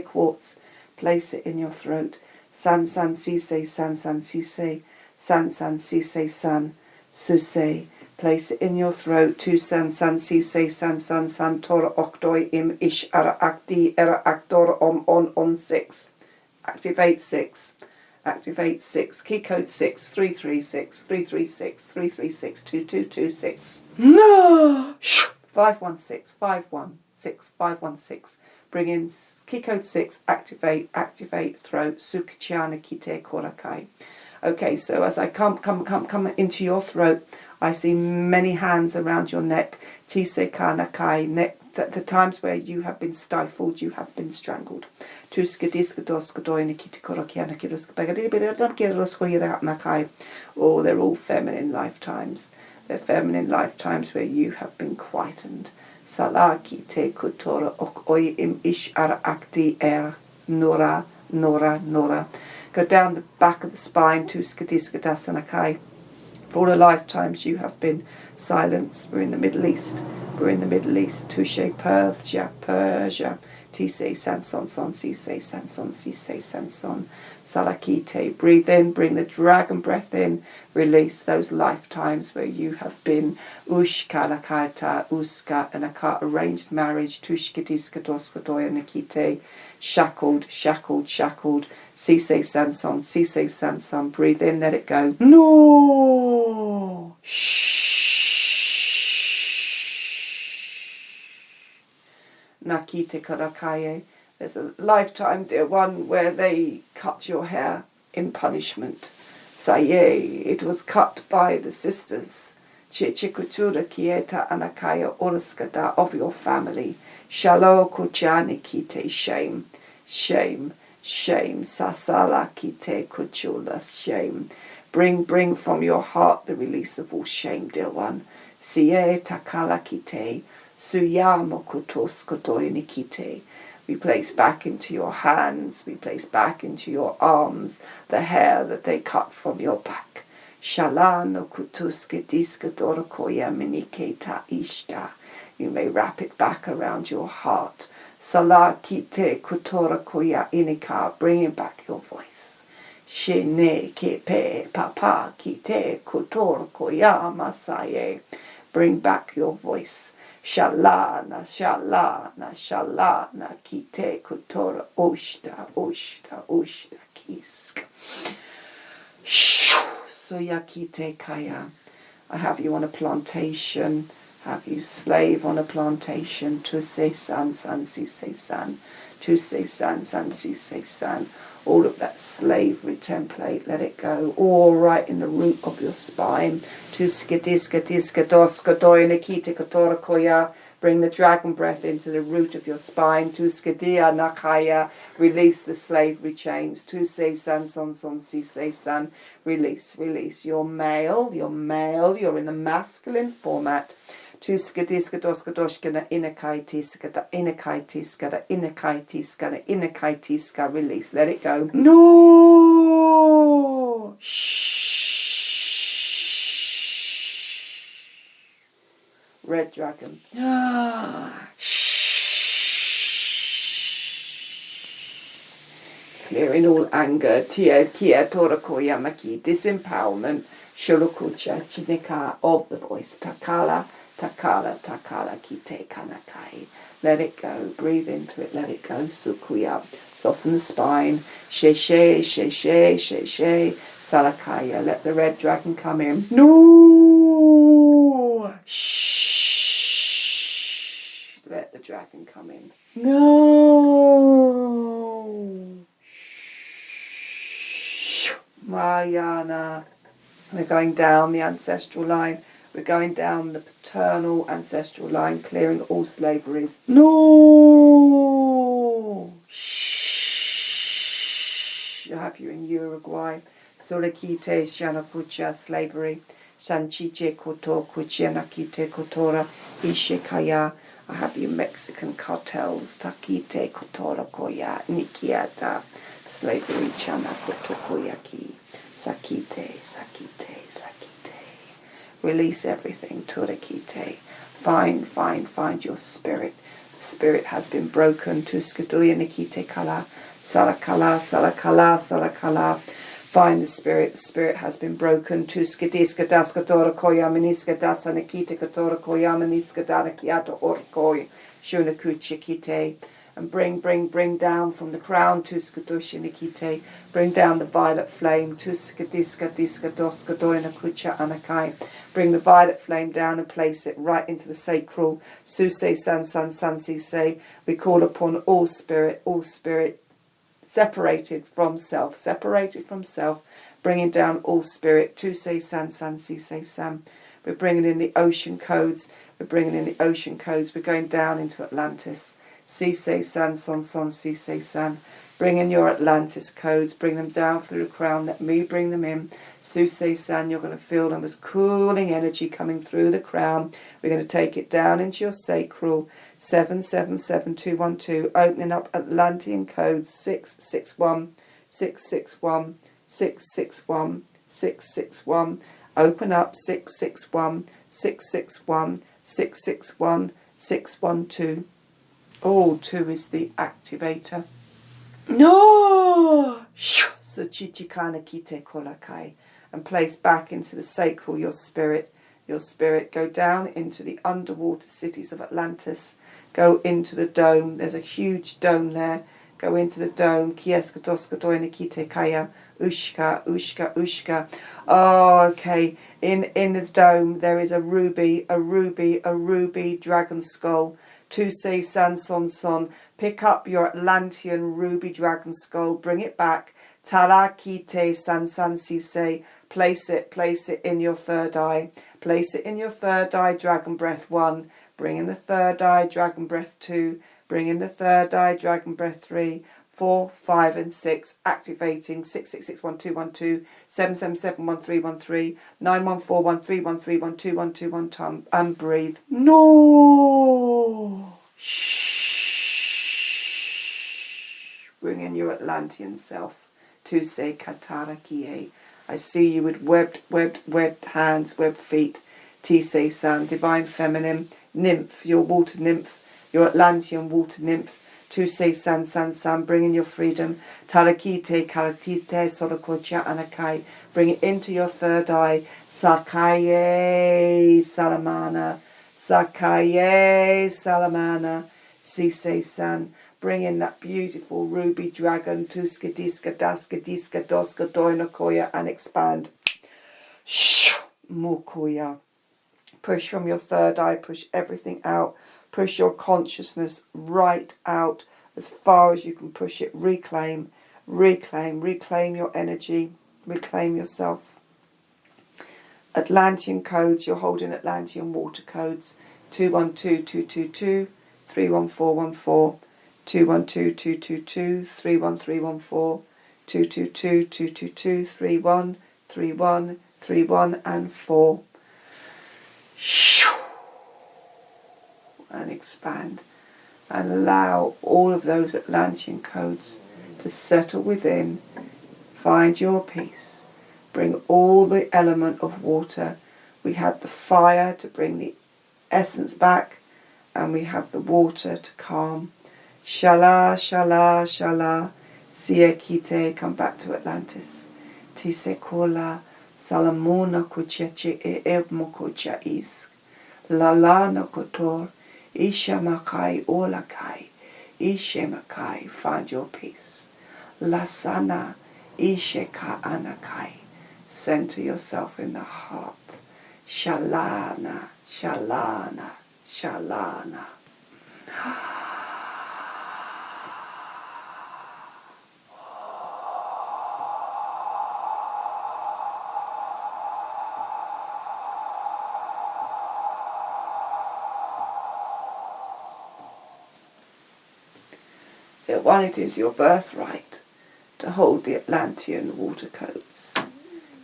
quartz. Place it in your throat. San sise, san sise, san sise, san suse. Place it in your throat. Tu san sise, san tora octoi im ish ara acti era actor on 6. Activate 6. Activate 6. Key code 6 336 336 336 2226. No! 516 516 516. Bring in key code 6. Activate throat. Sukichana kite korakai. Okay, so as I come into your throat, I see many hands around your neck. Tise kanakai, neck. The times where you have been stifled, you have been strangled. Oh, they're all feminine lifetimes. They're feminine lifetimes where you have been quietened. Salaki te kutora ok oi im ish ara akti er nora. Go down the back of the spine to skadiskadasanakai. For all the lifetimes you have been silenced. We're in the Middle East. Touche Persia. Tise Sanson Son Sise Sanson Sise Sanson Salakite. Breathe in, bring the dragon breath in. Release those lifetimes where you have been Ushkalakaita, Uska and Aka arranged marriage, Tushkitiskadoskadoya Nikite. Shackled. Sise Sanson. Breathe in, let it go. No. Nakite Karakaye. There's a lifetime, dear one, where they cut your hair in punishment. Saye, it was cut by the sisters. Chichikutura Kieta Anakaya Oroskada of your family. Shalo Kuchani Kite, shame. Sasala Kite Kuchula, shame. Bring from your heart the release of all shame, dear one. Sie Takala Kite. Suyamo Kutoskodoinikite. We place back into your hands, we place back into your arms the hair that they cut from your back. Shalano Kutuske Diskadorokoya Miniketa Ishta. You may wrap it back around your heart. Salah Kite Kutorakoya Inika. Bringing back your voice. Shene Kepe Papa Kite Kutorakoya Masaye. Bring back your voice. Shalana, kite kutora, oshta, kisk. Suyakite kaya. I have you on a plantation, have you slave on a plantation, to say san, si say san, to say san, si say san. All of that slavery template, let it go. All right in the root of your spine. Bring the dragon breath into the root of your spine. Release the slavery chains. Release. You're male. You're in the masculine format. Release. Let it go. No. Red dragon. Clearing all anger. Kia torakoyamaki. Disempowerment. Shulukucha chinika of the voice. Takala kite kanakai. Let it go. Breathe into it. Let it go. Sukuya. Soften the spine. She. Salakaya. Let the red dragon come in. No. Shh. Let the dragon come in. No. Mayana. We're going down the ancestral line. We're going down the paternal ancestral line, clearing all slaveries. No. Shh. I have you in Uruguay. Surakite Shanapucha slavery. Sanchiche koto kuchianakite kotora ishikaya. I have you Mexican cartels, Takite, Kotorokoya, Nikiata, slavery, Chana, Kotokoyaki, Sakite, Sakite, Sakite. Release everything, Turakite. Find your spirit. The spirit has been broken. Tuskaduya Nikite Kala, Salakala, Salakala, Salakala. Find the spirit has been broken. Tuskadiska Daskatora Koya Miniska Dasa Nikita Katora Koya Miniska Dana Kiata Orkoi, Shunakuchikite. And bring down from the crown Tuskadushi Nikite. Bring down the violet flame. Tuskadiska Diska Doska Doina Kucha Anakai. Bring the violet flame down and place it right into the sacral. Suse San San Sansi say. We call upon all spirit, separated from self, bringing down all spirit. Tu say san san si say sam. We're bringing in the ocean codes. We're going down into Atlantis. Si say san son son si say san. Bring in your Atlantis codes. Bring them down through the crown. Let me bring them in. Su say san. You're going to feel them as cooling energy coming through the crown. We're going to take it down into your sacral. 777212, opening up Atlantean code 661, 661, 661, 661. Open up 661, 661, 661, 612. Oh, 2 is the activator. No! So chichikana kite kolakai. And place back into the sacral your spirit. Go down into the underwater cities of Atlantis. Go into the dome. There's a huge dome there. Go into the dome. Kieska doska doina kite kaya. Ushka, ushka, ushka. Oh, okay. In the dome there is a ruby dragon skull. Tusei san son son. Pick up your Atlantean ruby dragon skull. Bring it back. Tala kite san san sise. Place it in your third eye. Place it in your third eye, dragon breath 1. Bring in the third eye, dragon breath 2. Bring in the third eye, dragon breath 3, 4, 5 and 6. Activating 6661212, 7771313, 9141313121212. And breathe. No. Shh. Bring in your Atlantean self. To say Katara Kie. I see you with webbed hands, webbed feet. Tisei san, divine feminine, nymph, your water nymph, your Atlantean water nymph. Tusei san san san, bring in your freedom. Tarakite, karatite, solokocha anakai. Bring it into your third eye. Sakaye salamana, Sakaye salamana. Sisei san. Bring in that beautiful ruby dragon, tuska diska daska diska doska doina koya, and expand. Mukoya. Push from your third eye, push everything out. Push your consciousness right out as far as you can push it. Reclaim your energy, reclaim yourself. Atlantean codes, you're holding Atlantean water codes. 212222, 31414. 212222, 31314, 2222222, 313131 and 4. And expand. And allow all of those Atlantean codes to settle within. Find your peace. Bring all the element of water. We have the fire to bring the essence back, and we have the water to calm. Shala, shala, shala, siekite, come back to Atlantis. Tisekola, salamona kucheche e evmokocha isk. Lalana kotor, ishamakai olakai, ishemakai, find your peace. Lasana, isheka anakai, center yourself in the heart. Shalana, shalana, shalana. So one, it is your birthright to hold the Atlantean water codes.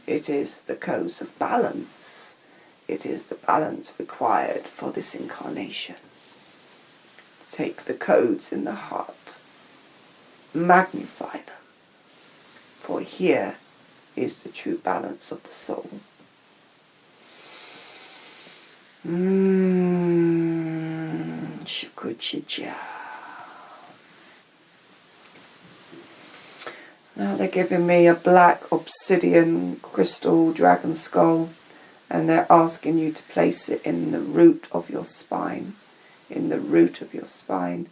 It is the codes of balance. It is the balance required for this incarnation. take the codes in the heart, magnify them, for here is the true balance of the soul. Shukuchicha. Now they're giving me a black obsidian crystal dragon skull, and they're asking you to place it in the root of your spine. In the root of your spine.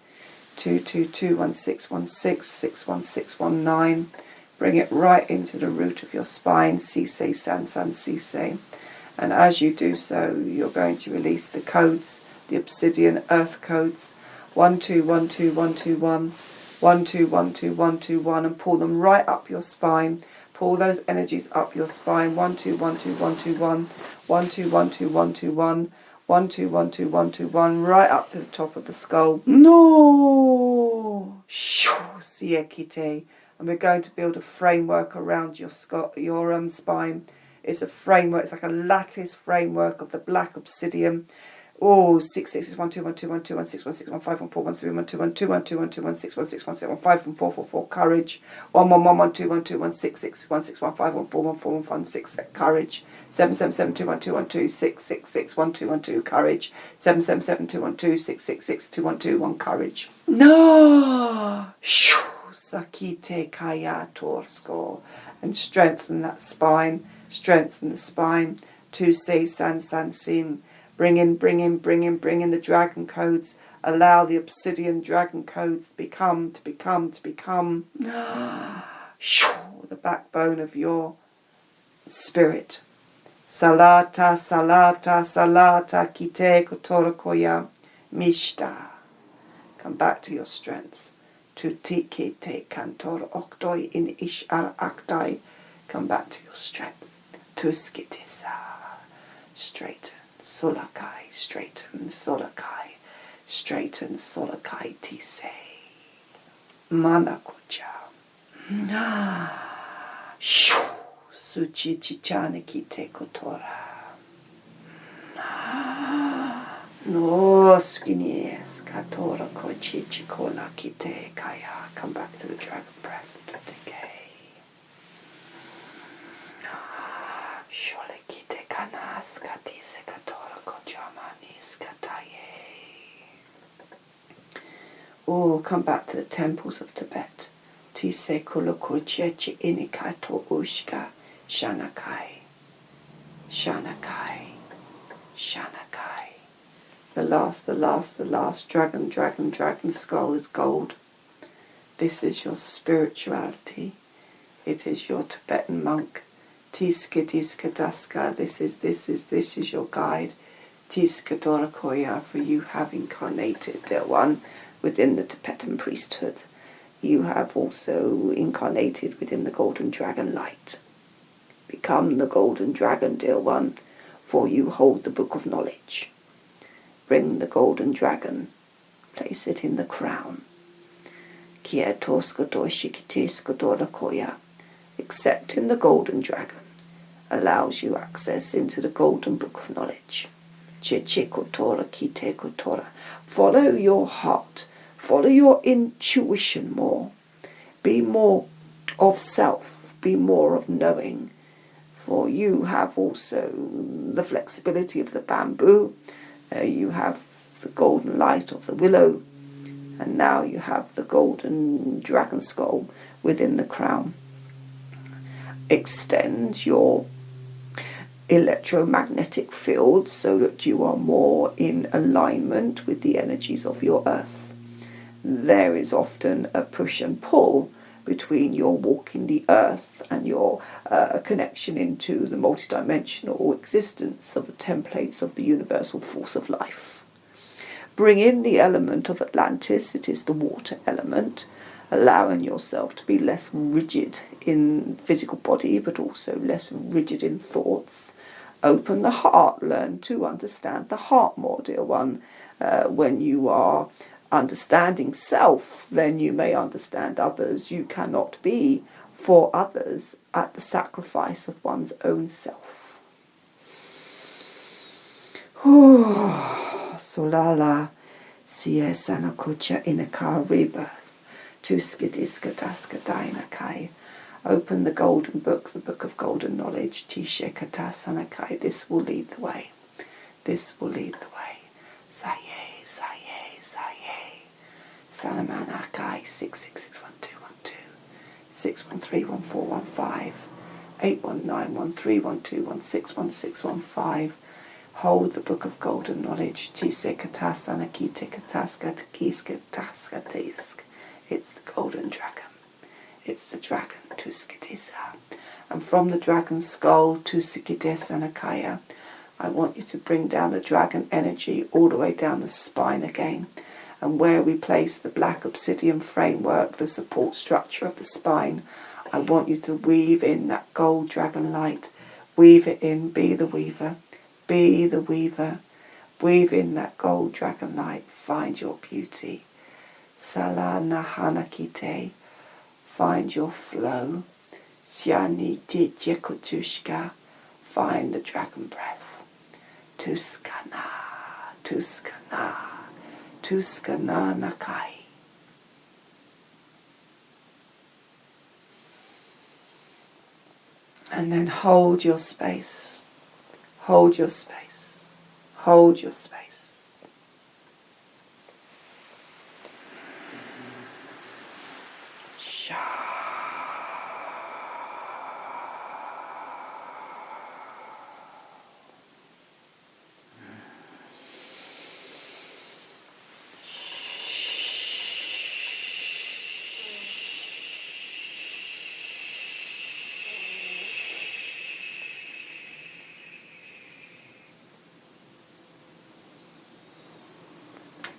2221616 61619. Bring it right into the root of your spine. Sise san san sise. And as you do so, you're going to release the codes, the obsidian earth codes. 121221, 121221, and pull them right up your spine. Pull those energies up your spine. 121221, 121221, 121221, right up to the top of the skull. No, siekite. And we're going to build a framework around your spine. It's a framework. It's like a lattice framework of the black obsidian. Oh, 6661212161615141312121212121616151444 courage. 1111212161615141416 courage. 777212126661212 courage. 7772126662121 courage. No, sakite kaya torsko, and strengthen that spine. Strengthen the spine. To say san san sin. Bring in the dragon codes. Allow the obsidian dragon codes to become the backbone of your spirit. Salata, salata, salata, kite kotora koya, mishta. Come back to your strength. To tiki te kantor oktoi in ishar aktai. Come back to your strength. To skitisa. Straighten. Solakai, straighten, Solakai, straighten, Solakai Tise. Manakucha. Suchi chichane kite kotora. No skinies katora kochi chikola kite kaya. Come back to the dragon breath to decay. Shole kite kanas katise katora. Oh, come back to the temples of Tibet. Tise kolokochechi inikato ushka shanakai. Shanakai. Shanakai. The last dragon skull is gold. This is your spirituality. It is your Tibetan monk. Tiska diska daska. This is your guide. Tiska Dorakoya, for you have incarnated, dear one, within the Tibetan priesthood. You have also incarnated within the golden dragon light. Become the golden dragon, dear one, for you hold the book of knowledge. Bring the golden dragon, place it in the crown. Accepting the golden dragon allows you access into the golden book of knowledge. Follow your heart. Follow your intuition more. Be more of self. Be more of knowing. For you have also the flexibility of the bamboo. You have the golden light of the willow. And now you have the golden dragon skull within the crown. Extend your electromagnetic field so that you are more in alignment with the energies of your earth. There is often a push and pull between your walking the earth and your connection into the multidimensional existence of the templates of the universal force of life. Bring in the element of Atlantis, it is the water element, allowing yourself to be less rigid in physical body but also less rigid in thoughts. Open the heart, learn to understand the heart more, dear one. When you are understanding self, then you may understand others. You cannot be for others at the sacrifice of one's own self. Solala Sie Sanakucha Inaka rebirth. Tuskadiskadaskadainakai. Open the golden book, the book of golden knowledge. Tishekata Sanakai. This will lead the way. This will lead the way. Saye, Saye, Saye. Salamanakai 6661212 6131415 8191312161615. Hold the book of golden knowledge. It's the golden dragon. It's the dragon, Tuskidisa. And from the dragon skull, Tuskidesanakaya, I want you to bring down the dragon energy all the way down the spine again. And where we place the black obsidian framework, the support structure of the spine, I want you to weave in that gold dragon light. Weave it in, be the weaver. Be the weaver. Weave in that gold dragon light. Find your beauty. Salana Hanakite. Find your flow. Siani Tijekutushka. Find the dragon breath. Tuskana, Tuskana, Tuskana Nakai. And then hold your space. Hold your space. Hold your space.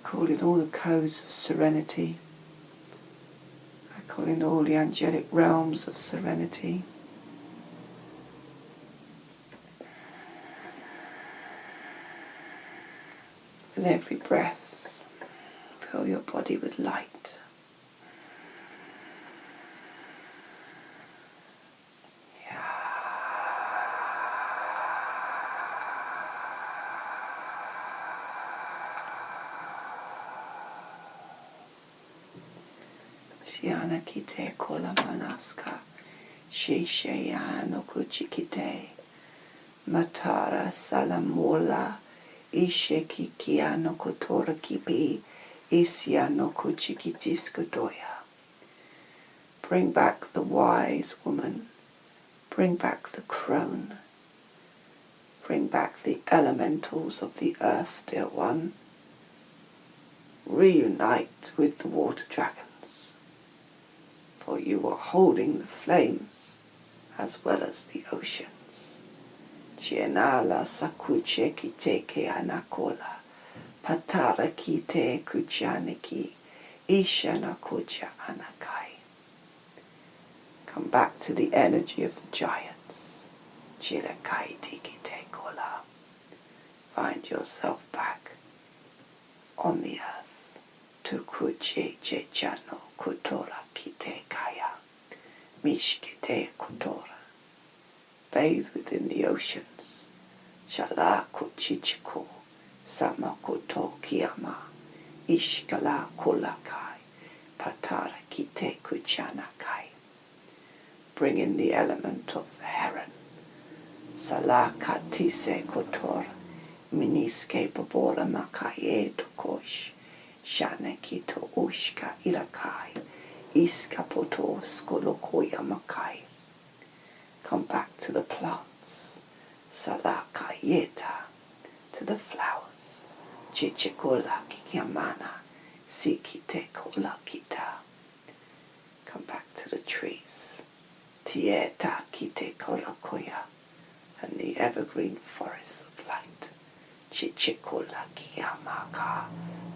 Call in all the codes of serenity. I call in all the angelic realms of serenity. With every breath, fill your body with light. Shiana kite kola manaska, Shishaya no kuchikite, Matara salamola, Ishekikia no kotora kibi, Isya no kuchikitiskudoya. Bring back the wise woman, bring back the crone, bring back the elementals of the earth, dear one. Reunite with the water dragons. For you are holding the flames as well as the oceans. Chienala sakuche kiteke anakola, patara kite kuchaniki, ishana kucha anakai. Come back to the energy of the giants. Chilakai tikite kola. Find yourself back on the earth. Tukuche chechano kutora kite kaya, mishkite kutora. Bathe within the oceans. Shala kuchichiko, samakoto kiyama, ishkala kolakai, patara kite kuchanakai. Bring in the element of the heron. Salaka tise kotora, miniske babora makaye tokosh. Shanekito ushka irakai, iskapoto skolokoya makai. Come back to the plants, salaka yeta, to the flowers, chichikola kikiamana, sikite kola kita. Come back to the trees, tieta kite kola koya, and the evergreen forests of light, chichikola kiyamaka.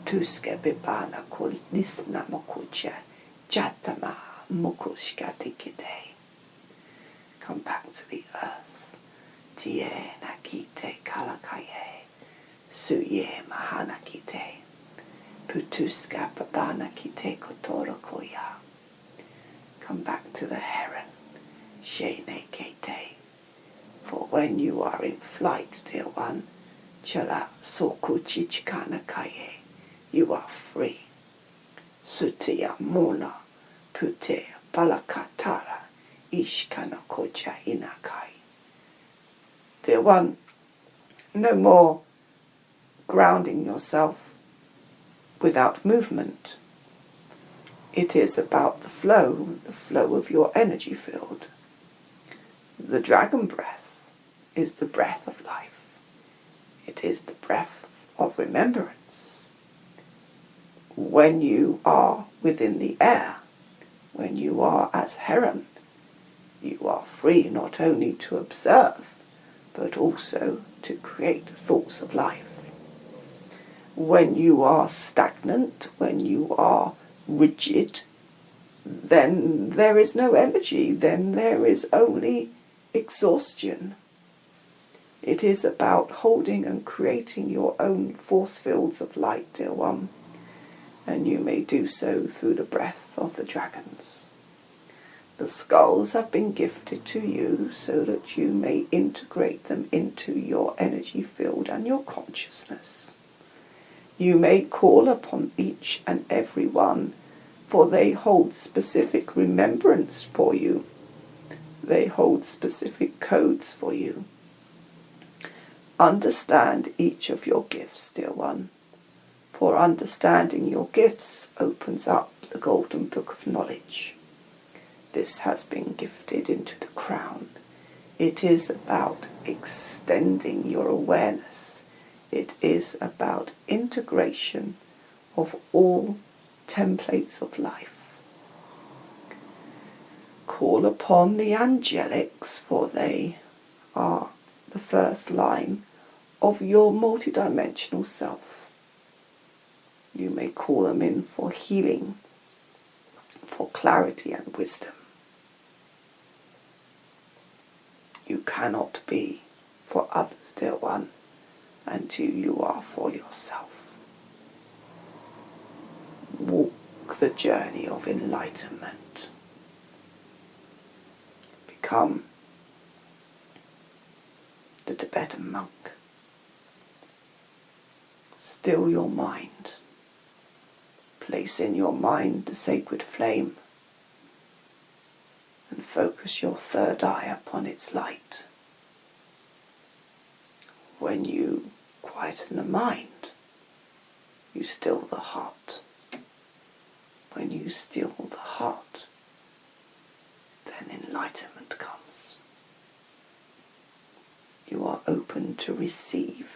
Tuske bibana kul nisna mokuche, jatama mukushkatikite. Come back to the earth. Tie nakite kalakaye, suye mahanakite. Putuska babana kite kotoro koya. Come back to the heron, shene kete. For when you are in flight, dear one, chala soku chichikana kaye. You are free. Sutiya Mona Pute Palakatara Ishkana Koja Inakai. Dear one, no more grounding yourself without movement. It is about the flow of your energy field. The dragon breath is the breath of life. It is the breath of remembrance. When you are within the air, when you are as heron, you are free not only to observe, but also to create thoughts of life. When you are stagnant, when you are rigid, then there is no energy, then there is only exhaustion. It is about holding and creating your own force fields of light, dear one, and you may do so through the breath of the dragons. The skulls have been gifted to you so that you may integrate them into your energy field and your consciousness. You may call upon each and every one, for they hold specific remembrance for you. They hold specific codes for you. Understand each of your gifts, dear one, for understanding your gifts opens up the golden book of knowledge. This has been gifted into the crown. It is about extending your awareness. It is about integration of all templates of life. Call upon the angelics, for they are the first line of your multidimensional self. You may call them in for healing, for clarity and wisdom. You cannot be for others, dear one, until you are for yourself. Walk the journey of enlightenment. Become the Tibetan monk. Still your mind. Place in your mind the sacred flame and focus your third eye upon its light. When you quieten the mind, you still the heart. When you still the heart, then enlightenment comes. You are open to receive.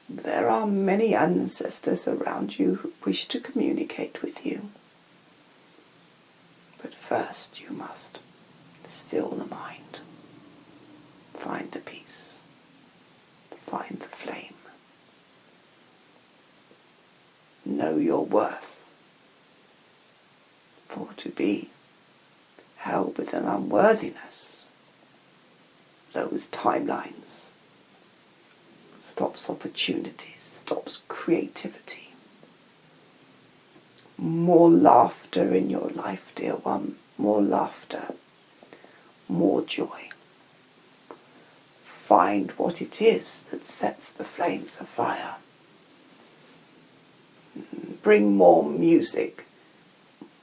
There are many ancestors around you who wish to communicate with you. But first you must still the mind. Find the peace. Find the flame. Know your worth. For to be held with an unworthiness, those timelines, stops opportunities, stops creativity. More laughter in your life, dear one. More laughter. More joy. Find what it is that sets the flames afire. Bring more music,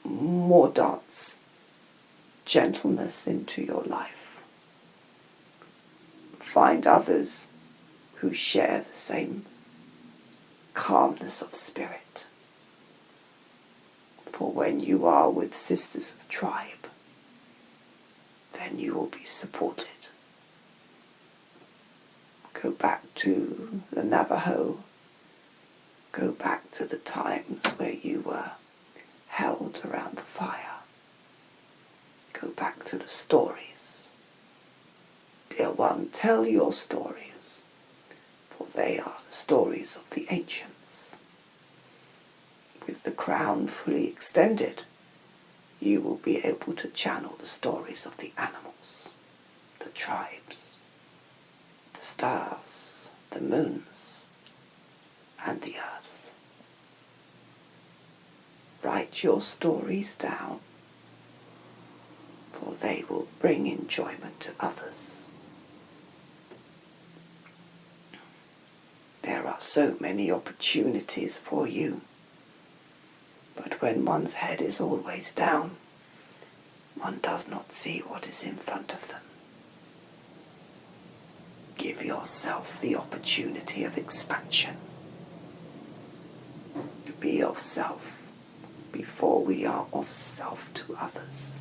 more dance, gentleness into your life. Find others who share the same calmness of spirit. For when you are with sisters of tribe, then you will be supported. Go back to the Navajo. Go back to the times where you were held around the fire. Go back to the stories. Dear one, tell your stories, for they are the stories of the ancients. With the crown fully extended, you will be able to channel the stories of the animals, the tribes, the stars, the moons, and the earth. Write your stories down, for they will bring enjoyment to others. There are are so many opportunities for you. But when one's head is always down, one does not see what is in front of them. Give yourself the opportunity of expansion. Be of self before we are of self to others.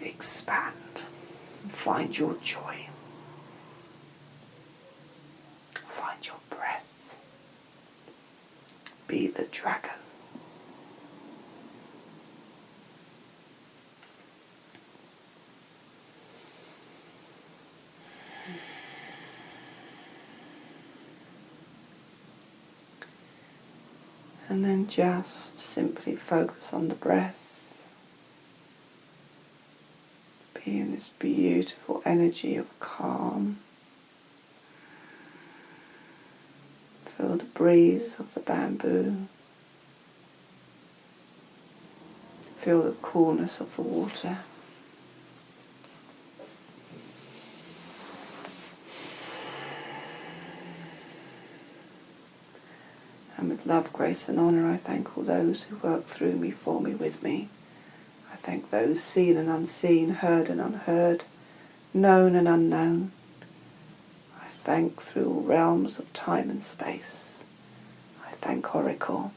Expand. Find your joy. Find your breath. Be the dragon. And then just simply focus on the breath. Be in this beautiful energy of calm. Feel the breeze of the bamboo. Feel the coolness of the water. And with love, grace and honour, I thank all those who work through me, for me, with me. I thank those seen and unseen, heard and unheard, known and unknown. I thank through all realms of time and space. I thank Oracle.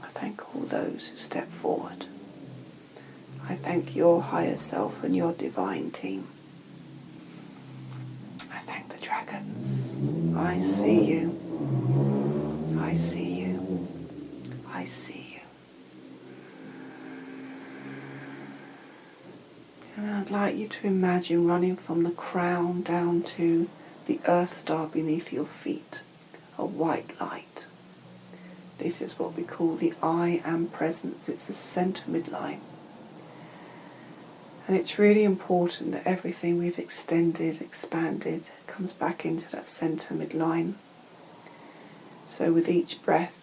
I thank all those who step forward. I thank your higher self and your divine team. I thank the dragons. I see you. I see you. I see you. And I'd like you to imagine running from the crown down to the earth star beneath your feet, a white light. This is what we call the I Am Presence. It's the centre midline. And it's really important that everything we've extended, expanded, comes back into that centre midline. So with each breath,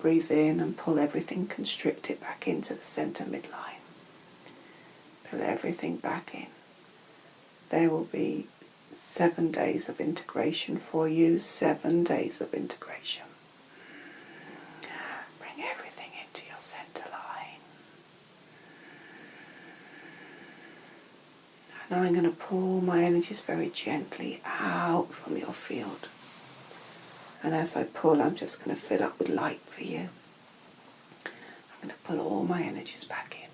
breathe in and pull everything, constrict it back into the centre midline. Pull everything back in. There will be 7 days of integration for you, 7 days of integration. Bring everything into your centre line. And I'm going to pull my energies very gently out from your field. And as I pull, I'm just going to fill up with light for you. I'm going to pull all my energies back in.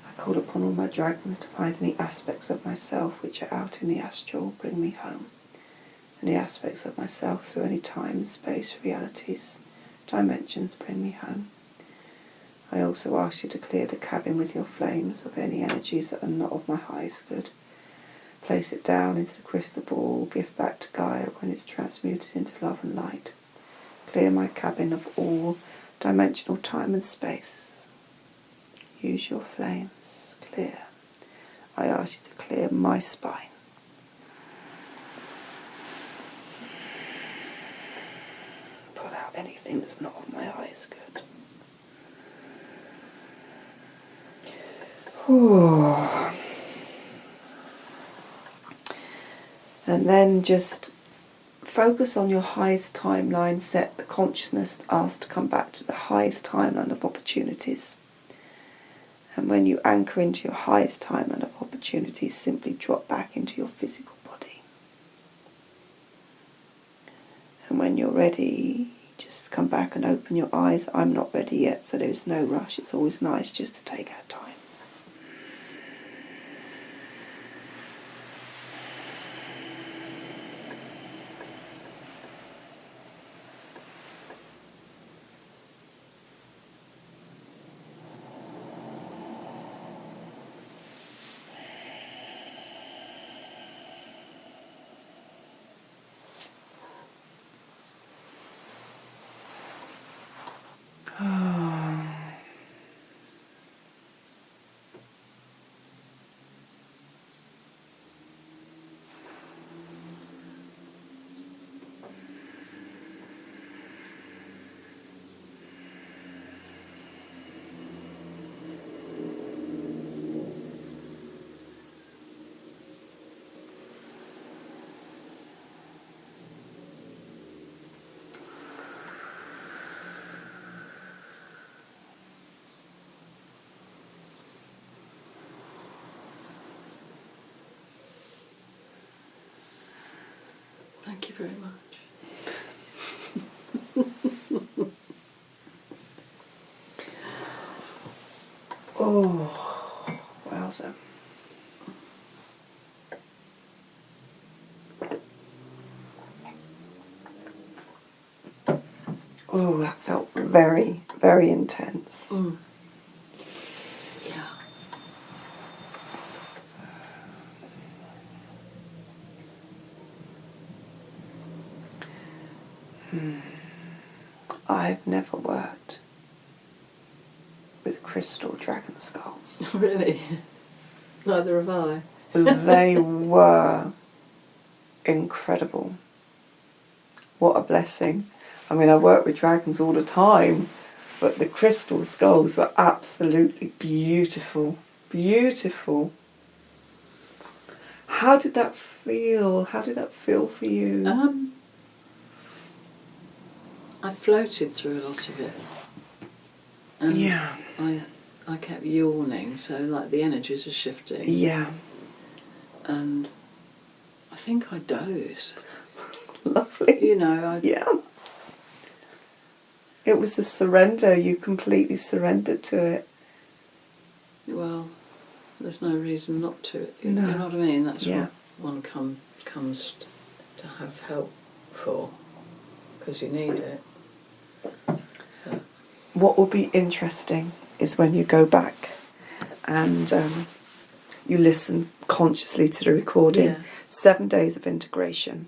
I call upon all my dragons to find any aspects of myself which are out in the astral, bring me home. Any aspects of myself through any time and space, realities, dimensions, bring me home. I also ask you to clear the cabin with your flames of any energies that are not of my highest good. Place it down into the crystal ball, give back to Gaia when it's transmuted into love and light. Clear my cabin of all dimensional time and space. Use your flames. Clear. I ask you to clear my spine. Pull out anything that's not of my highest good. And then just focus on your highest timeline, set the consciousness asked to come back to the highest timeline of opportunities. And when you anchor into your highest timeline of opportunities, simply drop back into your physical body. And when you're ready, just come back and open your eyes. I'm not ready yet, so there's no rush. It's always nice just to take our time. very much. Oh, wowza. Oh, that felt very, very intense. Yeah. I've never worked with crystal dragon skulls. Really? Neither have I. They were incredible. What a blessing. I mean, I work with dragons all the time, but the crystal skulls were absolutely beautiful. Beautiful. How did that feel? How did that feel for you? I floated through a lot of it. And Yeah. I kept yawning, so like the energies are shifting. Yeah. And I think I dozed. Lovely. You know, Yeah. It was the surrender. You completely surrendered to it. well, there's no reason not to. You No. know what I mean? That's Yeah. what one comes to have help for, because you need it. What will be interesting is when you go back and you listen consciously to the recording. Yeah. 7 days of integration.